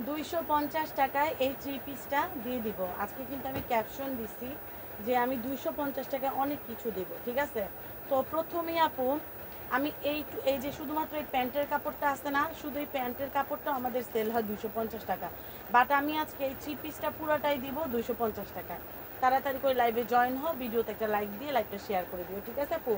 250 টাকায় এই 3 পিসটা দিয়ে দিব। আজকে কিন্তু আমি ক্যাপশন দিছি যে আমি 250 টাকায় অনেক কিছু দেব, ঠিক আছে? তো প্রথমেই আপু আমি এই যে শুধুমাত্র এই প্যান্টের কাপড়টা আছে না, শুধু এই প্যান্টের কাপড়টা আমাদের সেল হয় 250 টাকা, বাট আমি আজকে এই 3 পিসটা পুরোটাই দিব 250 টাকায়। তাড়াতাড়ি করে লাইভে জয়েন হও, ভিডিওতে একটা লাইক দিয়ে লাইভটা শেয়ার করে দিও, ঠিক আছে আপু?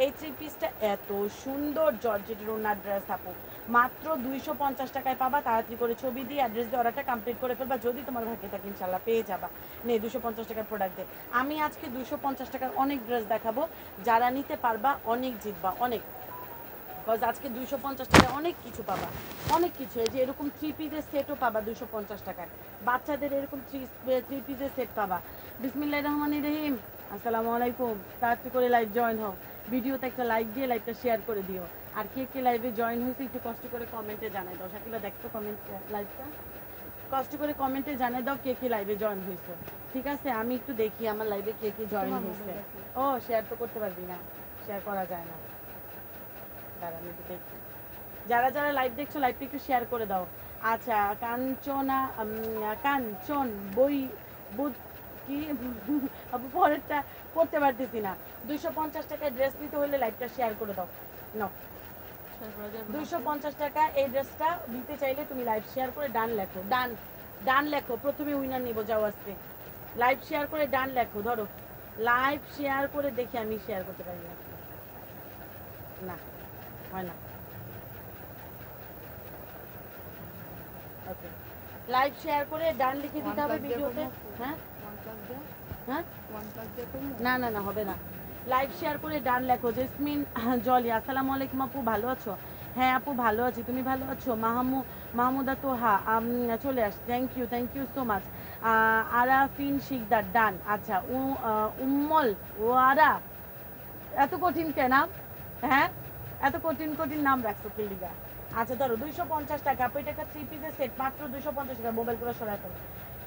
এই 3 পিসটা এত সুন্দর জর্জেটের ওনার ড্রেস আপু, মাত্র 250 টাকায় পাবা। তাড়াতাড়ি করে ছবি দিয়ে অ্যাড্রেস দিয়ে অর্ডারটা কমপ্লিট করে ফেলবা, যদি তোমার ভাগ্যে থাকে ইনশাল্লাহ পেয়ে যাবা। নে 250 টাকার প্রোডাক্ট দে। আমি আজকে 250 টাকার অনেক ড্রেস দেখাবো, যারা নিতে পারবা অনেক জিতবা, অনেক। বিকজ আজকে 250 টাকায় অনেক কিছু পাবা, অনেক কিছু। এই যে এরকম 3 পিসের সেটও পাবা 250 টাকায়, বাচ্চাদের এরকম 3 পিসের সেট পাবা। বিসমিল্লাহির রহমানির রহিম, আসসালামু আলাইকুম। তাড়াতাড়ি করে লাইভ জয়েন হও, ভিডিওতে একটা লাইক দিয়ে লাইভটা শেয়ার করে দিও। আর কে কে লাইভে জয়েন হয়েছে একটু কষ্ট করে কমেন্টে জানাই দাও। শাকিলা দেখতো কমেন্ট লাইভটা, কষ্ট করে কমেন্টে জানাই দাও কে কে লাইভে জয়েন হয়েছে, ঠিক আছে? আমি একটু দেখি আমার লাইভে কে কে জয়েন হয়েছে। ও শেয়ার তো করতে পারবি না, শেয়ার করা যায় না, দাঁড়া আমি একটু দেখি। যারা যারা লাইভ দেখছো লাইভটা একটু শেয়ার করে দাও। আচ্ছা কাঞ্চনা, কাঞ্চন বই কি আপু পরেরটা করতে পারতেছি না। 250 টাকায় ড্রেস নিতে হলে লাইভটা শেয়ার করে দাও। নাও 250 টাকা এই ড্রেসটা দিতে চাইলে তুমি লাইভ শেয়ার করে ডান লেখো, ডান ডান লেখো। প্রথমে উইনার নিব, যাও আজকে লাইভ শেয়ার করে ডান লেখো। ধরো লাইভ শেয়ার করে দেখি আমি শেয়ার করতে পারি না, না হয় না। ওকে লাইভ শেয়ার করে ডান লিখে দিতে হবে ভিডিওতে। হ্যাঁ হ্যাঁ না না না হবে না। লাইভ শেয়ার করে ডান লেখো। জেসমিন জলি, আসসালামু আলাইকুম আপু, ভালো আছো? হ্যাঁ আপু ভালো আছি, তুমি ভালো আছো? মাহমুদা তোহা চলে আস, thank you so much. Arafin Shikder ডান। আচ্ছা উম্মল ওয়ারা, এত কঠিন কেন নাম? হ্যাঁ এত কঠিন কঠিন নাম রাখছো কিলিগা। আচ্ছা ধরো 250 টাকা আপু, এটা একটা 3 পিসের সেট মাত্র 250 টাকা। মোবাইল করে সরাই ফেলো।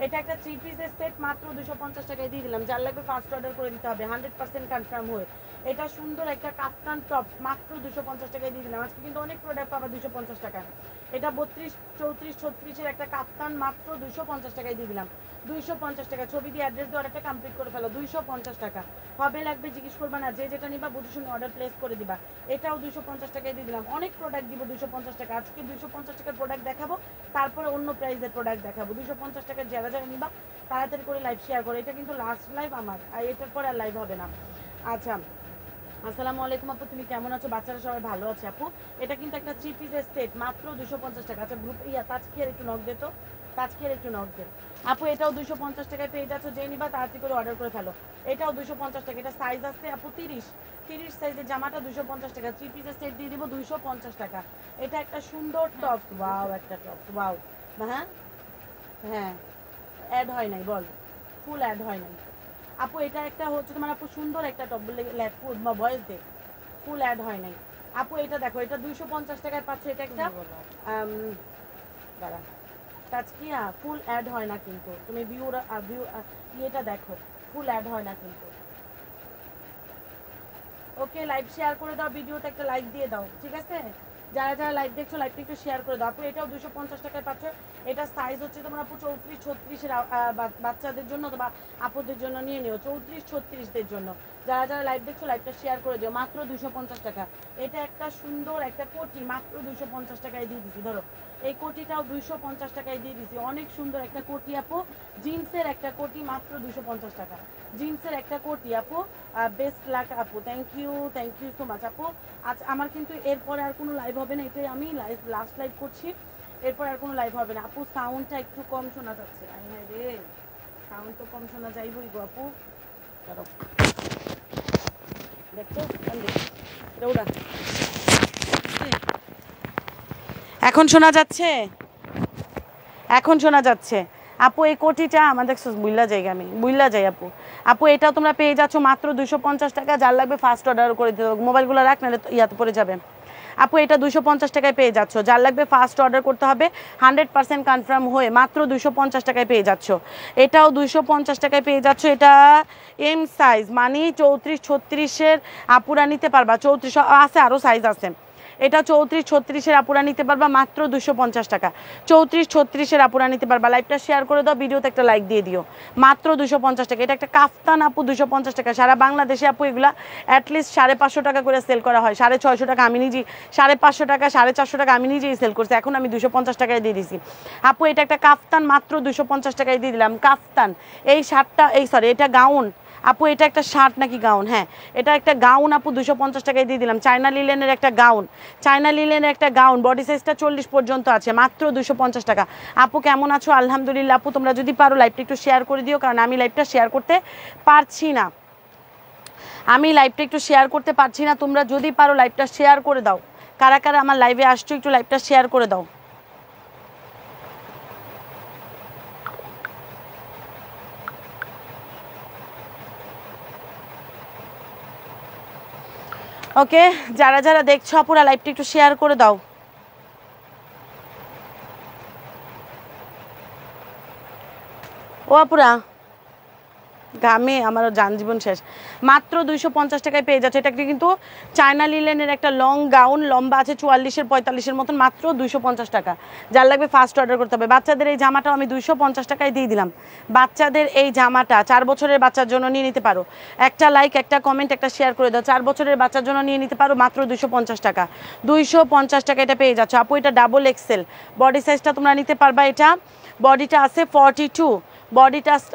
এটা একটা 3 পিসের সেট মাত্র 250 টাকায় দিয়ে দিলাম। যার লাগবে ফার্স্ট অর্ডার করে দিতে হবে 100% কনফার্ম হয়ে। এটা সুন্দর একটা কাপ্তান টপ মাত্র 250 টাকায় দিয়ে দিলাম। আজকে কিন্তু অনেক প্রোডাক্ট পাবা 250 টাকা। এটা 32 34 36-এর একটা কাপ্তান মাত্র 250 টাকায় দিয়ে দিলাম। 250 টাকা, ছবি দিয়ে অ্যাড্রেস দিয়ে অর্ডারটা কমপ্লিট করে ফেলো। 250 টাকা কবে লাগবে জিজ্ঞেস করবা না, যে যেটা নিবা বুঝে শুনে অর্ডার প্লেস করে দিবা। এটাও 250 টাকায় দিয়ে দিলাম। অনেক প্রোডাক্ট দিব 250 টাকা। আজকে 250 টাকার প্রোডাক্ট দেখাবো, তারপরে অন্য প্রাইসের প্রোডাক্ট দেখাবো। 250 টাকার যারা যারা নিবা তাড়াতাড়ি করে লাইভ শেয়ার করো। এটা কিন্তু লাস্ট লাইভ আমার, আর এটার পরে আর লাইভ হবে না। আচ্ছা আসসালামু আলাইকুম আপু, তুমি কেমন আছো? বাচ্চারা সবাই ভালো আছে আপু। এটা কিন্তু একটা 3 পিসের সেট মাত্র 250 টাকা। আচ্ছা গ্রুপ তাজকিয়ার একটু নক দে তো, তাজকিয়ার একটু নক দে আপু। এটাও 250 টাকায় পেয়ে যাচ্ছ, যে নিবা তাড়াতাড়ি করে অর্ডার করে ফেলো। এটাও 250 টাকা। এটা সাইজ আছে আপু 30 সাইজের জামাটা 250 টাকা। 3 পিসের সেট দিয়ে দিব 250 টাকা। এটা একটা সুন্দর টপ, ওয়াও একটা টপ, ওয়াও। হ্যাঁ হ্যাঁ অ্যাড হয় নাই, বল ফুল অ্যাড হয় নাই আপু। এটা একটা হচ্ছে তোমার আপু সুন্দর একটা টপ বলে ভয়েস দে, ফুল অ্যাড হয় নাই আপু। এটা দেখো, এটা 250 টাকায় পাচ্ছে। এটা একটা দাঁড়া তাজকিয়া, ফুল অ্যাড হয় না কিন্তু, তুমি ইয়েটা দেখো, ফুল অ্যাড হয় না কিন্তু। ওকে লাইভ শেয়ার করে দাও, ভিডিওতে একটা লাইক দিয়ে দাও, ঠিক আছে? যারা যারা লাইভ দেখছো লাইভটা একটু শেয়ার করে দাও আপু। এটাও 250 টাকায় পাচ্ছ। এটা সাইজ হচ্ছে তোমার আপু 34 36-এর বাচ্চাদের জন্য বা আপুদের জন্য নিয়ে নিও, 34 36-দের জন্য। যারা যারা লাইভ দেখছো লাইভটা শেয়ার করে দিও, মাত্র 250 টাকা। এটা একটা সুন্দর একটা কোটি মাত্র 250 টাকায় দিয়ে দিচ্ছি। ধরো এই কোটিটাও 250 টাকায় দিয়ে দিচ্ছি। অনেক সুন্দর একটা কোটি আপু, জিন্সের একটা কোটি মাত্র 250 টাকা। জিন্সের একটা কোটি আপু, বেস্ট লাক আপু, থ্যাংক ইউ সো মাচ আপু। আচ্ছা আমার কিন্তু এরপরে আর কোনো লাইভ হবে না, এটাই আমি লাস্ট লাইভ করছি। এরপর আর কোনো লাইভ হবে না আপু। সাউন্ডটা একটু কম শোনা যাচ্ছে, হ্যাঁ রে সাউন্ড তো কম শোনা যাইবই গো আপু। চলো দেখতো ওরা এখন শোনা যাচ্ছে, এখন শোনা যাচ্ছে আপু। এই কোটিটা আমাদের বুইল্লা জায়গা, আমি বুইল্লা যাই আপু। আপু এটাও তোমরা পেয়ে যাচ্ছ মাত্র 250 টাকা। যার লাগবে ফার্স্ট অর্ডার করে দিতে হবে। মোবাইলগুলো রাখ, নাহলে ইয়াতে পড়ে যাবে আপু। এটা 250 টাকায় পেয়ে যাচ্ছ। যার লাগবে ফার্স্ট অর্ডার করতে হবে, 100% কনফার্ম হয়ে মাত্র 250 টাকায় পেয়ে যাচ্ছ। এটাও 250 টাকায় পেয়ে যাচ্ছ। এটা এম সাইজ মানে 34 36-এর আপুরা নিতে পারবা। 34 আছে, আরও সাইজ আছে। এটা 34-36-এর আপুরা নিতে পারবা মাত্র 250 টাকা। 34-36-এর আপুরা নিতে পারবা। লাইভটা শেয়ার করে দাও, ভিডিওতে একটা লাইক দিয়ে দিও। মাত্র 250 টাকা। এটা একটা কাফতান আপু 250 টাকা। সারা বাংলাদেশে আপু এগুলা অ্যাটলিস্ট 550 টাকা করে সেল করা হয়। 650 টাকা আমি নিজেই, 550 টাকা 450 টাকা আমি নিজেই সেল করছি। এখন আমি 250 টাকায় দিয়ে দিছি আপু। এটা একটা কাফতান মাত্র 250 টাকায় দিয়ে দিলাম। কাফতান এই শার্টটা, এই সরি এটা গাউন আপু, এটা একটা শার্ট নাকি গাউন, হ্যাঁ এটা একটা গাউন আপু, 250 টাকায় দিয়ে দিলাম। চায়না লিলেনের একটা গাউন, চায়না লিলেনের একটা গাউন, বডি সাইজটা 40 পর্যন্ত আছে, মাত্র 250 টাকা। আপু কেমন আছো? আলহামদুলিল্লাহ। আপু তোমরা যদি পারো লাইভটা একটু শেয়ার করে দিও, কারণ আমি লাইভটা শেয়ার করতে পারছি না, আমি লাইভটা একটু শেয়ার করতে পারছি না। তোমরা যদি পারো লাইভটা শেয়ার করে দাও। কারা কারা আমার লাইভে আসছো একটু লাইভটা শেয়ার করে দাও। ওকে, যারা যারা দেখছো আপুরা লাইভটা একটু শেয়ার করে দাও। ও আপুরা, ঘামে আমার যানজীবন শেষ। মাত্র 250 টাকায় পেয়ে যাচ্ছে। এটা কিন্তু চায়না লিলেনের একটা লং গাউন, লম্বা আছে 44-45-এর মতন, মাত্র 250 টাকা। যার লাগবে ফার্স্ট অর্ডার করতে হবে। বাচ্চাদের এই জামাটাও আমি 250 টাকায় দিয়ে দিলাম। বাচ্চাদের এই জামাটা 4 বছরের বাচ্চার জন্য নিয়ে নিতে পারো। একটা লাইক, একটা কমেন্ট, একটা শেয়ার করে দাও। 4 বছরের বাচ্চার জন্য নিয়ে নিতে পারো মাত্র 250 টাকা। 250 টাকা এটা পেয়ে যাচ্ছ আপু। এটা ডাবল এক্সেল বডি সাইজটা তোমরা নিতে পারবা। এটা বডিটা আছে 42,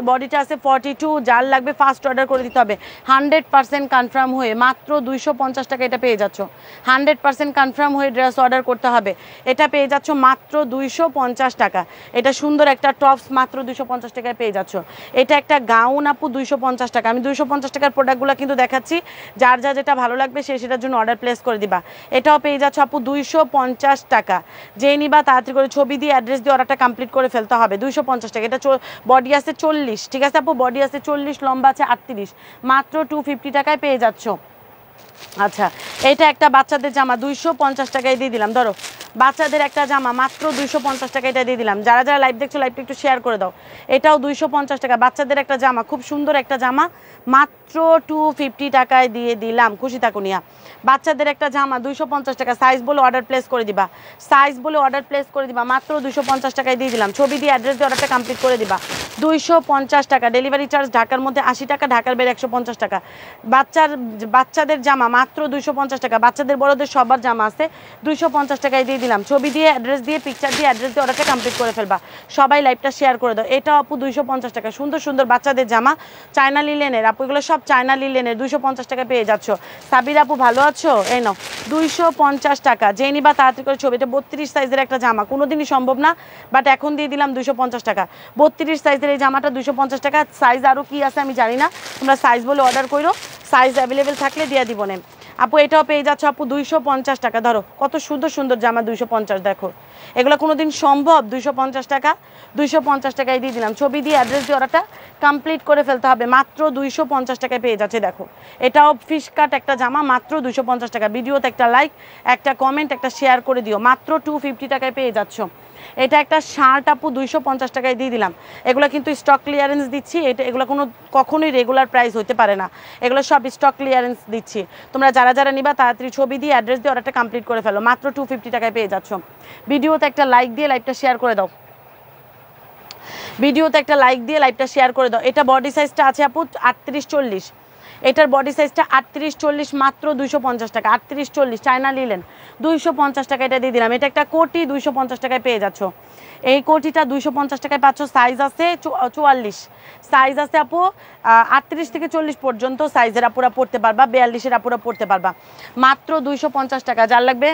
বডিটা আছে 42। যার লাগবে ফার্স্ট অর্ডার করে দিতে হবে। 100% কনফার্ম হয়ে মাত্র 250 টাকা এটা পেয়ে যাচ্ছ। 100% কনফার্ম হয়ে ড্রেস অর্ডার করতে হবে। এটা পেয়ে যাচ্ছ মাত্র 250 টাকা। এটা সুন্দর একটা টপস মাত্র 250 টাকায় পেয়ে যাচ্ছ। এটা একটা গাউন আপু 250 টাকা। আমি 250 টাকার প্রোডাক্টগুলো কিন্তু দেখাচ্ছি, যার যা যেটা ভালো লাগবে সে সেটার জন্য অর্ডার প্লেস করে দিবা। এটাও পেয়ে যাচ্ছ আপু 250 টাকা। যেই নিবা তাড়াতাড়ি করে ছবি দিয়ে অ্যাড্রেস দিয়ে অর্ডারটা কমপ্লিট করে ফেলতে হবে। 250 টাকা। এটা বডি আছে 40, ঠিক আছে আপু, বডি আছে 40, লম্বা আছে 38, মাত্র 250 টাকায় পেয়ে যাচ্ছ। আচ্ছা, এটা একটা বাচ্চাদের জামা 250 টাকায় দিয়ে দিলাম। ধরো বাচ্চাদের একটা জামা মাত্র 250 টাকা, এটা দিয়ে দিলাম। যারা যারা লাইভ দেখছো লাইভটা একটু শেয়ার করে দাও। এটাও 250 টাকা। বাচ্চাদের একটা জামা, খুব সুন্দর একটা জামা, মাত্র 250 টাকায় দিয়ে দিলাম। খুশি থাকো নিয়া। বাচ্চাদের একটা জামা 250 টাকা। সাইজ বলে অর্ডার প্লেস করে দিবা, সাইজ বলে অর্ডার প্লেস করে দিবা। মাত্র 250 টাকায় দিয়ে দিলাম। ছবি দিয়ে অ্যাড্রেস দিয়ে অর্ডারটা কমপ্লিট করে দিবা। 250 টাকা। ডেলিভারি চার্জ ঢাকার মধ্যে 80 টাকা, ঢাকার বাইরে 150 টাকা। বাচ্চাদের জামা মাত্র 250 টাকা। বাচ্চাদের বড়দের সবার জামা আছে 250 টাকায় দিয়ে দিলাম। ছবি দিয়ে অ্যাড্রেস দিয়ে পিকচার দিয়ে অ্যাড্রেস দিয়ে অর্ডারটা কমপ্লিট করে ফেলবা। সবাই লাইভটা শেয়ার করে দাও। এটা আপু 250 টাকা। সুন্দর সুন্দর বাচ্চাদের জামা চায়না লিলেনের আপু, এগুলো সব চায়না লিলেনের। 250 টাকা পেয়ে যাচ্ছ। সাবির আপু ভালো আছো? এই নাও 250 টাকা। যে নিবা তাড়াতাড়ি করে ছবি। এটা 32 সাইজের একটা জামা, কোনোদিনই সম্ভব না, বাট এখন দিয়ে দিলাম 250 টাকা। 32 সাইজের এই জামাটা 250 টাকা। সাইজ আরও কি আছে আমি জানি না, তোমরা সাইজ বলে অর্ডার করো, সাইজ অ্যাভেলেবেল থাকলে দিয়ে দিব না আপু। এটাও পেয়ে যাচ্ছ আপু 250 টাকা। ধরো কত সুন্দর সুন্দর জামা 250, দেখো এগুলো কোনোদিন সম্ভব? 250 টাকা। 250 টাকায় দিয়ে দিলাম। ছবি দিয়ে অ্যাড্রেস দিয়ে অর্ডারটা কমপ্লিট করে ফেলতে হবে। মাত্র 250 টাকায় পেয়ে যাচ্ছে। দেখো এটাও ফিশ কাট একটা জামা, মাত্র 250 টাকা। ভিডিওতে একটা লাইক, একটা কমেন্ট, একটা শেয়ার করে দিও। মাত্র 250 টাকায় পেয়ে যাচ্ছ। এটা একটা শার্ট আপু 250 টাকায় দিয়ে দিলাম। এগুলো কিন্তু স্টক ক্লিয়ারেন্স দিচ্ছি। এগুলো কখনোই রেগুলার প্রাইস হতে পারে না, এগুলো সব স্টক ক্লিয়ারেন্স দিচ্ছি। তোমরা যারা যারা নিবা তাড়াতাড়ি ছবি দিয়ে অ্যাড্রেস দিয়ে অর্ডারটা কমপ্লিট করে ফেলো। মাত্র 250 টাকায় পেয়ে যাচ্ছ। ভিডিওতে একটা লাইক দিয়ে লাইভটা শেয়ার করে দাও। ভিডিওতে একটা লাইক দিয়ে লাইভটা শেয়ার করে দাও। এটা বডি সাইজটা আছে আপু 38-40। এটার বডি সাইজটা 38-40, মাত্র 250 টাকা। 38-40 চায়না লিলেন 250 টাকা এটা দিয়ে দিলাম। এটা একটা কোটি 250 টাকায় পেয়ে যাচ্ছ। এই কোটিটা 250 টাকায় পাচ্ছ। সাইজ আছে 44, সাইজ আছে আপু 38 থেকে 40 পর্যন্ত সাইজের আপুরা পড়তে পারবা, 42-এর আপুরা পড়তে পারবা। মাত্র 250 টাকা। যার লাগবে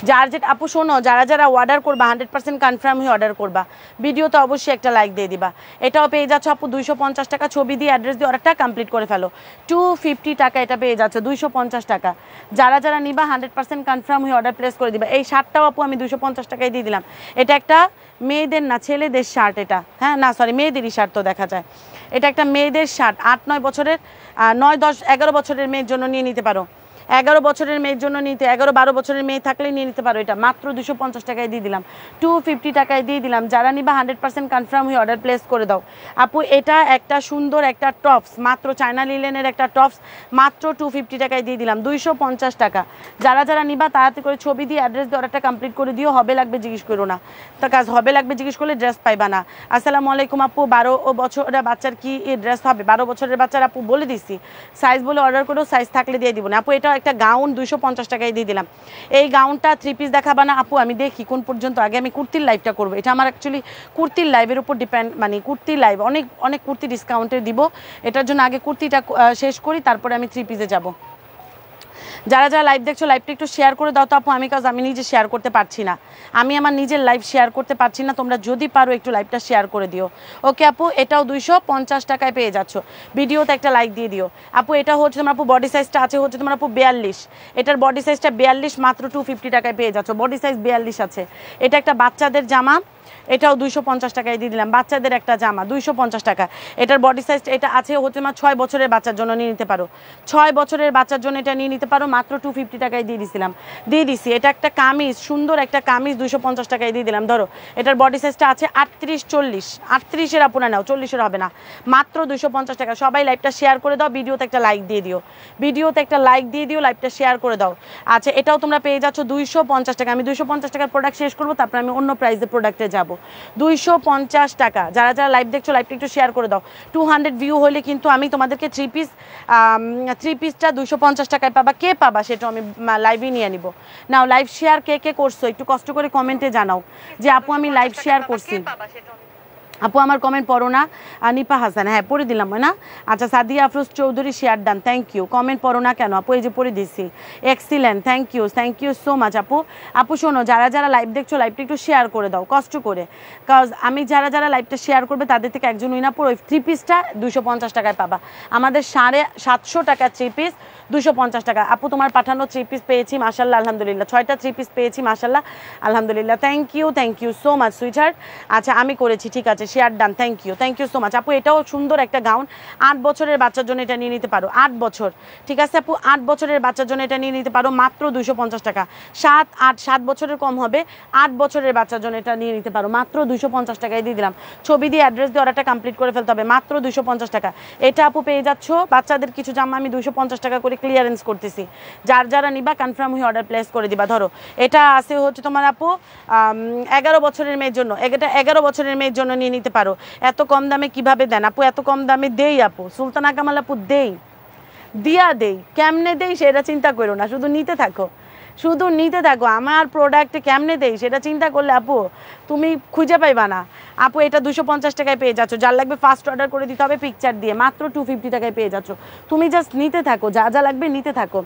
যার যেটা আপু শোনো, যারা যারা অর্ডার করবা 100% কনফার্ম হয়ে অর্ডার করবা। ভিডিওতে অবশ্যই একটা লাইক দিয়ে দিবা। এটাও পেয়ে যাচ্ছ আপু 250 টাকা। ছবি দিয়ে অ্যাড্রেস দিয়ে অর্ডারটা কমপ্লিট করে ফেলো। 250 টাকা এটা পেয়ে যাচ্ছে। 250 টাকা। যারা যারা নিবা 100% কনফার্ম হয়ে অর্ডার প্লেস করে দিবা। এই শার্টটাও আপু আমি 250 টাকায় দিয়ে দিলাম। এটা একটা মেয়েদের না ছেলেদের শার্ট এটা, হ্যাঁ না সরি মেয়েদেরই শার্ট তো দেখা যায়। এটা একটা মেয়েদের শার্ট, 8-9 বছরের 9-10-11 বছরের মেয়ের জন্য নিয়ে নিতে পারো। 11 বছরের মেয়ের জন্য নিতে 11-12 বছরের মেয়ে থাকলে নিয়ে নিতে পারো। এটা মাত্র 250 টাকায় দিয়ে দিলাম, 250 টাকায় দিয়ে দিলাম। যারা নিবা 100% কনফার্ম হয়ে অর্ডার প্লেস করে দাও। আপু এটা একটা সুন্দর একটা টপস, মাত্র চায়না লিলেনের একটা টপস, মাত্র 250 টাকায় দিয়ে দিলাম, 250 টাকা। যারা যারা নিবা তাড়াতাড়ি করে ছবি দিয়ে অ্যাড্রেস দিয়ে অর্ডারটা কমপ্লিট করে দিও। হবে লাগবে জিজ্ঞেস করো না, তো কাজ হবে লাগবে জিজ্ঞেস করলে ড্রেস পাইবা না। আসসালামু আলাইকুম আপু, 12 বছরের বাচ্চার কি ড্রেস হবে? 12 বছরের বাচ্চার আপু বলে দিচ্ছি, সাইজ বলে অর্ডার করো, সাইজ থাকলে দিয়ে দিব না আপু। এটা একটা গাউন 250 টাকায় দিয়ে দিলাম। এই গাউনটা 3 পিস দেখাবা না আপু? আমি দেখি কোন পর্যন্ত, আগে আমি কুর্তির লাইভটা করবো। এটা আমার অ্যাকচুয়ালি কুর্তির লাইভের উপর ডিপেন্ড, মানে কুর্তির লাইভ অনেক অনেক কুর্তি ডিসকাউন্টে দিব। এটার জন্য আগে কুর্তিটা শেষ করি, তারপরে আমি 3 পিসে যাব। যারা যারা লাইভ দেখছো লাইভটা একটু শেয়ার করে দাও তো আপু, আমি নিজে শেয়ার করতে পারছি না, আমি আমার নিজের লাইভ শেয়ার করতে পারছি না। তোমরা যদি পারো একটু লাইভটা শেয়ার করে দিও। ওকে আপু, এটাও 250 টাকায় পেয়ে যাচ্ছ, ভিডিওতে একটা লাইক দিয়ে দিও আপু। এটা হচ্ছে তোমার আপু বডি সাইজটা আছে হচ্ছে তোমার আপু 42, এটার বডি সাইজটা 42, মাত্র 250 টাকায় পেয়ে যাচ্ছ, বডি সাইজ 42 আছে। এটা একটা বাচ্চাদের জামা, এটাও 250 টাকায় দিয়ে দিলাম, বাচ্চাদের একটা জামা 250 টাকা। এটার বডি সাইজ এটা আছে হচ্ছে তোমার 6 বছরের বাচ্চার জন্য নিয়ে নিতে পারো, 6 বছরের বাচ্চার জন্য এটা নিয়ে নিতে পারো, মাত্র 250 টাকায় দিয়ে দিছি। এটা একটা কামিজ, সুন্দর একটা কামিজ 250 টাকায় দিয়ে দিলাম। ধরো এটার বডি সাইজটা আছে 38, 40, 38-এর আপনারা নাও, 40-এর হবে না, মাত্র 250 টাকা। সবাই লাইভটা শেয়ার করে দাও, ভিডিওতে একটা লাইক দিয়ে দিও, লাইভটা শেয়ার করে দাও। আচ্ছা, এটাও তোমরা পেয়ে যাচ্ছ 250 টাকা। আমি 250 টাকার প্রোডাক্ট শেষ করবো, তারপর আমি অন্য প্রাইসের প্রোডাক্টে যাব। 250 টাকা। যারা যারা লাইভ দেখছো লাইভটা একটু শেয়ার করে দাও। 200 ভিউ হলে কিন্তু আমি তোমাদেরকে 3 পিসটা 250 টাকায় পাবা। কে পাবা সেটা আমি লাইভে নিয়ে নিব। নাও লাইভ শেয়ার কে কে করছো একটু কষ্ট করে কমেন্টে জানাও যে আপু আমি লাইভ শেয়ার করছি। আপু আমার কমেন্ট পড়ো না, নিপা হাসান, হ্যাঁ পড়ে দিলাম না। আচ্ছা, Sadia Afroz Chowdhury share done, thank you. Comment পড়ো না কেন আপু? এই যে পড়ে দিচ্ছি, excellent, thank you so much আপু। আপু শোনো, যারা যারা লাইভ দেখছো লাইভটা একটু শেয়ার করে দাও কষ্ট করে, কাজ আমি যারা যারা লাইভটা শেয়ার করবে তাদের থেকে একজন উইনার পর ওই 3 পিসটা 250 টাকায় পাবা। আমাদের 750 টাকা 3 পিস 250 টাকা। আপু তোমার পাঠানো 3 পিস পেয়েছি মাশাল্লাহ আলহামদুলিল্লাহ, 6টা 3 পিস পেয়েছি মাশাল্লাহ আলহামদুলিল্লাহ, thank you so much sweetheart. আচ্ছা আমি করেছি, ঠিক আছে, share done, thank you so much আপু। এটাও সুন্দর একটা গাউন, 8 বছরের বাচ্চার জন্য এটা নিয়ে নিতে পারো, 8 বছর, ঠিক আছে আপু, 8 বছরের বাচ্চার জন্য এটা নিয়ে নিতে পারো মাত্র 250 টাকা। 7 বছরের কম হবে, 8 বছরের বাচ্চার জন্য এটা নিয়ে নিতে পারো মাত্র 250 টাকায় দিয়ে দিলাম। ছবি দিয়ে অ্যাড্রেস দিয়ে অর্ডারটা কমপ্লিট করে ফেলতে হবে, মাত্র 250 টাকা। এটা আপু পেয়ে যাচ্ছ, বাচ্চাদের কিছু জামা আমি 250 টাকা করে ক্লিয়ারেন্স করতেছি। যার যারা নিবা কনফার্ম হয়ে অর্ডার প্লেস করে দিবা। ধরো এটা আছে হচ্ছে তোমার আপু 11 বছরের মেয়ের জন্য, এটা 11 বছরের মেয়ের জন্য নিয়ে নিতে পারো। এত কম দামে কিভাবে দেন আপু? এত কম দামে দেই আপু, সুলতানা কামাল আপু দেই, কেমনে দেই সেটা চিন্তা করো না, শুধু নিতে থাকো আমার প্রোডাক্ট। কেমনে দেই সেটা চিন্তা করলে আপু তুমি খুঁজে পাইবা না। আপু এটা 250 টাকায় পেয়ে যাচ্ছ, যার লাগবে ফার্স্ট অর্ডার করে দিতে হবে পিকচার দিয়ে, মাত্র 250 টাকায় পেয়ে যাচ্ছ। তুমি জাস্ট নিতে থাকো, যা যা লাগবে নিতে থাকো,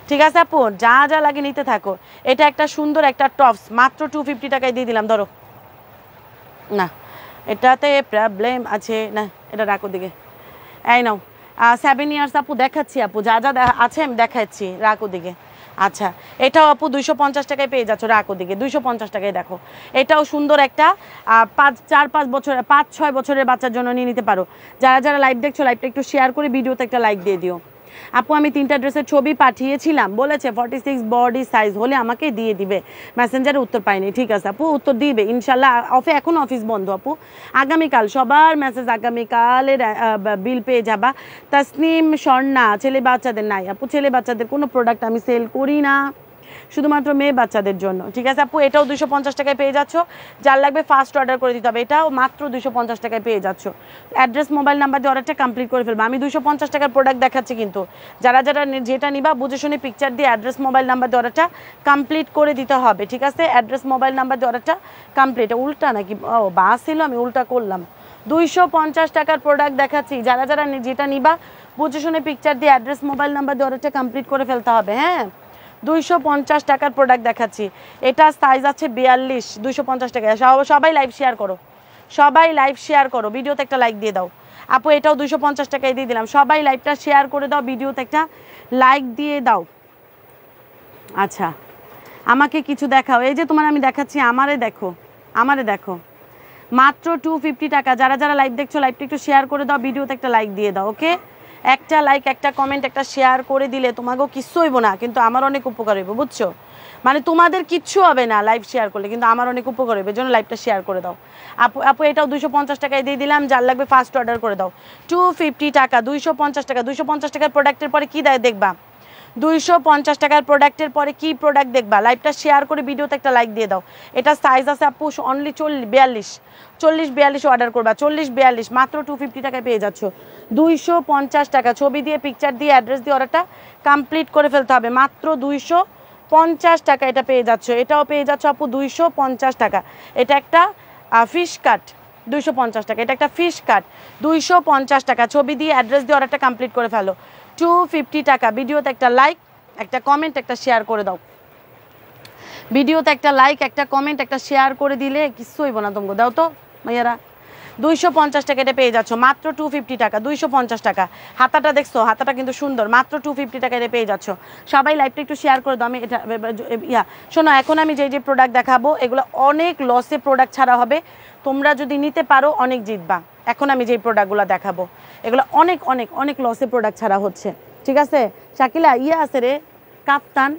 ঠিক আছে আপু, যা যা লাগে নিতে থাকো। এটা একটা সুন্দর একটা টপস, মাত্র 250 টাকায় দিয়ে দিলাম। ধরো না এটাতে প্রবলেম আছে না, এটা রাখো দিকে, এই নাও 7 ইয়ার্স আপু দেখাচ্ছি, আপু যা যা আছে আমি দেখাচ্ছি, রাখো দিকে। আচ্ছা, এটাও আপু 250 টাকায় পেয়ে যাচ্ছ, রাখো দিকে, 250 টাকায়। দেখো এটাও সুন্দর একটা 5-6 বছরের বাচ্চার জন্য নিয়ে নিতে পারো। যারা যারা লাইভ দেখছো লাইভটা একটু শেয়ার করে ভিডিওতে একটা লাইক দিয়ে দিও। আপু আমি 3টা ড্রেসের ছবি পাঠিয়েছিলাম, বলেছে 46 বডি সাইজ হলে আমাকে দিয়ে দিবে, মেসেঞ্জারে উত্তর পাইনি। ঠিক আছে আপু, উত্তর দিবে ইনশাল্লাহ। এখন অফিস বন্ধ আপু, আগামীকাল সবার মেসেজ, আগামীকালের বিল পেয়ে যাবা। তাসনিম স্বর্ণা, ছেলে বাচ্চাদের নাই আপু, ছেলে বাচ্চাদের কোনো প্রোডাক্ট আমি সেল করি না, শুধুমাত্র মেয়ে বাচ্চাদের জন্য, ঠিক আছে আপু। এটাও 250 টাকায় পেয়ে যাচ্ছ, যার লাগবে ফার্স্ট অর্ডার করে দিতে হবে। এটাও মাত্র 250 টাকায় পেয়ে যাচ্ছ। অ্যাড্রেস মোবাইল নাম্বার দিয়ে অর্ডারটা কমপ্লিট করে ফেলবো। আমি 250 টাকার প্রোডাক্ট দেখাচ্ছি, কিন্তু যারা যারা যেটা নিবা বুঝে শুনে পিকচার দিয়ে অ্যাড্রেস মোবাইল নাম্বার দিয়ে অর্ডারটা কমপ্লিট করে দিতে হবে, ঠিক আছে। অ্যাড্রেস মোবাইল নাম্বার দিয়ে অর্ডারটা কমপ্লিট, উল্টা নাকি ও বাস ছিল, আমি উল্টা করলাম। 250 টাকার প্রোডাক্ট দেখাচ্ছি, যারা যারা যেটা নিবা বুঝে শুনে পিকচার দিয়ে অ্যাড্রেস মোবাইল নাম্বার দিয়ে অর্ডারটা কমপ্লিট করে ফেলতে হবে। হ্যাঁ 250 টাকার প্রোডাক্ট দেখাচ্ছি, এটা সাইজ আছে 42, 250 টাকা। সবাই লাইভ শেয়ার করো, ভিডিওতে একটা লাইক দিয়ে দাও আপু। এটাও 250 টাকায় দিয়ে দিলাম, সবাই লাইভটা শেয়ার করে দাও, ভিডিওতে একটা লাইক দিয়ে দাও। আচ্ছা আমাকে কিছু দেখাও, এই যে তোমার আমি দেখাচ্ছি, আমারে দেখো মাত্র 250 টাকা। যারা যারা লাইভ দেখছো লাইভটা একটু শেয়ার করে দাও, ভিডিওতে একটা লাইক দিয়ে দাও। ওকে একটা লাইক একটা কমেন্ট একটা শেয়ার করে দিলে তোমাকেও কিচ্ছু হইব না, কিন্তু আমার অনেক উপকার হইব, বুঝছো? মানে তোমাদের কিচ্ছু হবে না লাইভ শেয়ার করলে, কিন্তু আমার অনেক উপকার হবে, জন্য লাইভটা শেয়ার করে দাও। আপু আপু এটাও 250 টাকায় দিয়ে দিলাম, যার লাগবে ফার্স্ট অর্ডার করে দাও। 250 টাকা, 250 টাকা। 250 টাকার প্রোডাক্টের পরে কী দেয় দেখবা, 250 টাকার প্রোডাক্টের পরে কি প্রোডাক্ট দেখবা। লাইভটা শেয়ার করে ভিডিওতে একটা লাইক দিয়ে দাও। এটা সাইজ আছে আপু অনলি 40-42 অর্ডার করবা, 40-42 মাত্র 250 টাকায় পেয়ে যাচ্ছ। 250 টাকা, ছবি দিয়ে পিকচার দিয়ে অ্যাড্রেস দিয়ে অর্ডারটা কমপ্লিট করে ফেলতে হবে। মাত্র 250 টাকা এটা পেয়ে যাচ্ছ। এটাও পেয়ে যাচ্ছ আপু 250 টাকা। এটা একটা ফিশ কাট, 250 টাকা। এটা একটা ফিশ কাট, 250 টাকা। ছবি দিয়ে অ্যাড্রেস দিয়ে অর্ডারটা কমপ্লিট করে ফেলো। 250 টাকা। ভিডিওতে একটা লাইক একটা কমেন্ট একটা শেয়ার করে দাও। ভিডিওতে একটা লাইক একটা কমেন্ট একটা শেয়ার করে দিলে কিছু হইব না তোমাকে, দাও তো মাইয়ারা। 250 টাকা এটা পেয়ে যাচ্ছ মাত্র 250 টাকা, 250 টাকা। হাতাটা দেখছো, হাতাটা কিন্তু সুন্দর, মাত্র 250 টাকা এটা পেয়ে যাচ্ছ। সবাই লাইভটা একটু শেয়ার করে দাও। আমি এটা শোনো, এখন আমি যে প্রোডাক্ট দেখাবো এগুলো অনেক লসে প্রোডাক্ট ছাড়া হবে, তোমরা যদি নিতে পারো অনেক জিতবা। এখন আমি যে প্রোডাক্টগুলো দেখাবো এগুলো অনেক অনেক অনেক লসে প্রোডাক্ট ছাড়া হচ্ছে, ঠিক আছে? শাকিলা আছে রে কাপ্তান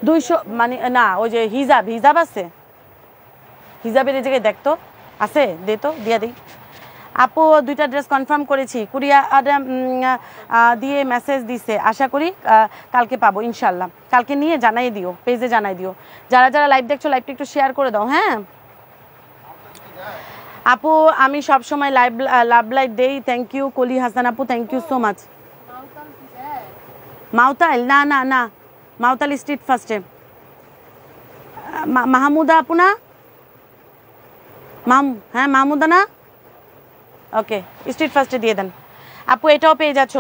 200, মানে না ওই যে হিজাব আছে, হিজাবের এই জায়গায় দেখতো আছে, দে তো দিয়া দিই। আপু 2টা ড্রেস কনফার্ম করেছি, কুরিয়ার দিয়ে মেসেজ দিছে, আশা করি কালকে পাবো ইনশাল্লাহ। কালকে নিয়ে জানাই দিও, পেজে জানাই দিও। যারা যারা লাইভ দেখছো লাইভটা একটু শেয়ার করে দাও। হ্যাঁ আপু, আমি সবসময় লাভ লাইভ দেই। থ্যাংক ইউ কলি হাসান আপু, থ্যাংক ইউ সো মাচ। মাউতাইল না না না, মাউতাল স্ট্রিট ফার্স্টে। মাহমুদা আপু না, হ্যাঁ মাহমুদা না, ওকে স্ট্রিট ফার্স্টে দিয়ে দেন আপু। এটাও পেয়ে যাচ্ছ,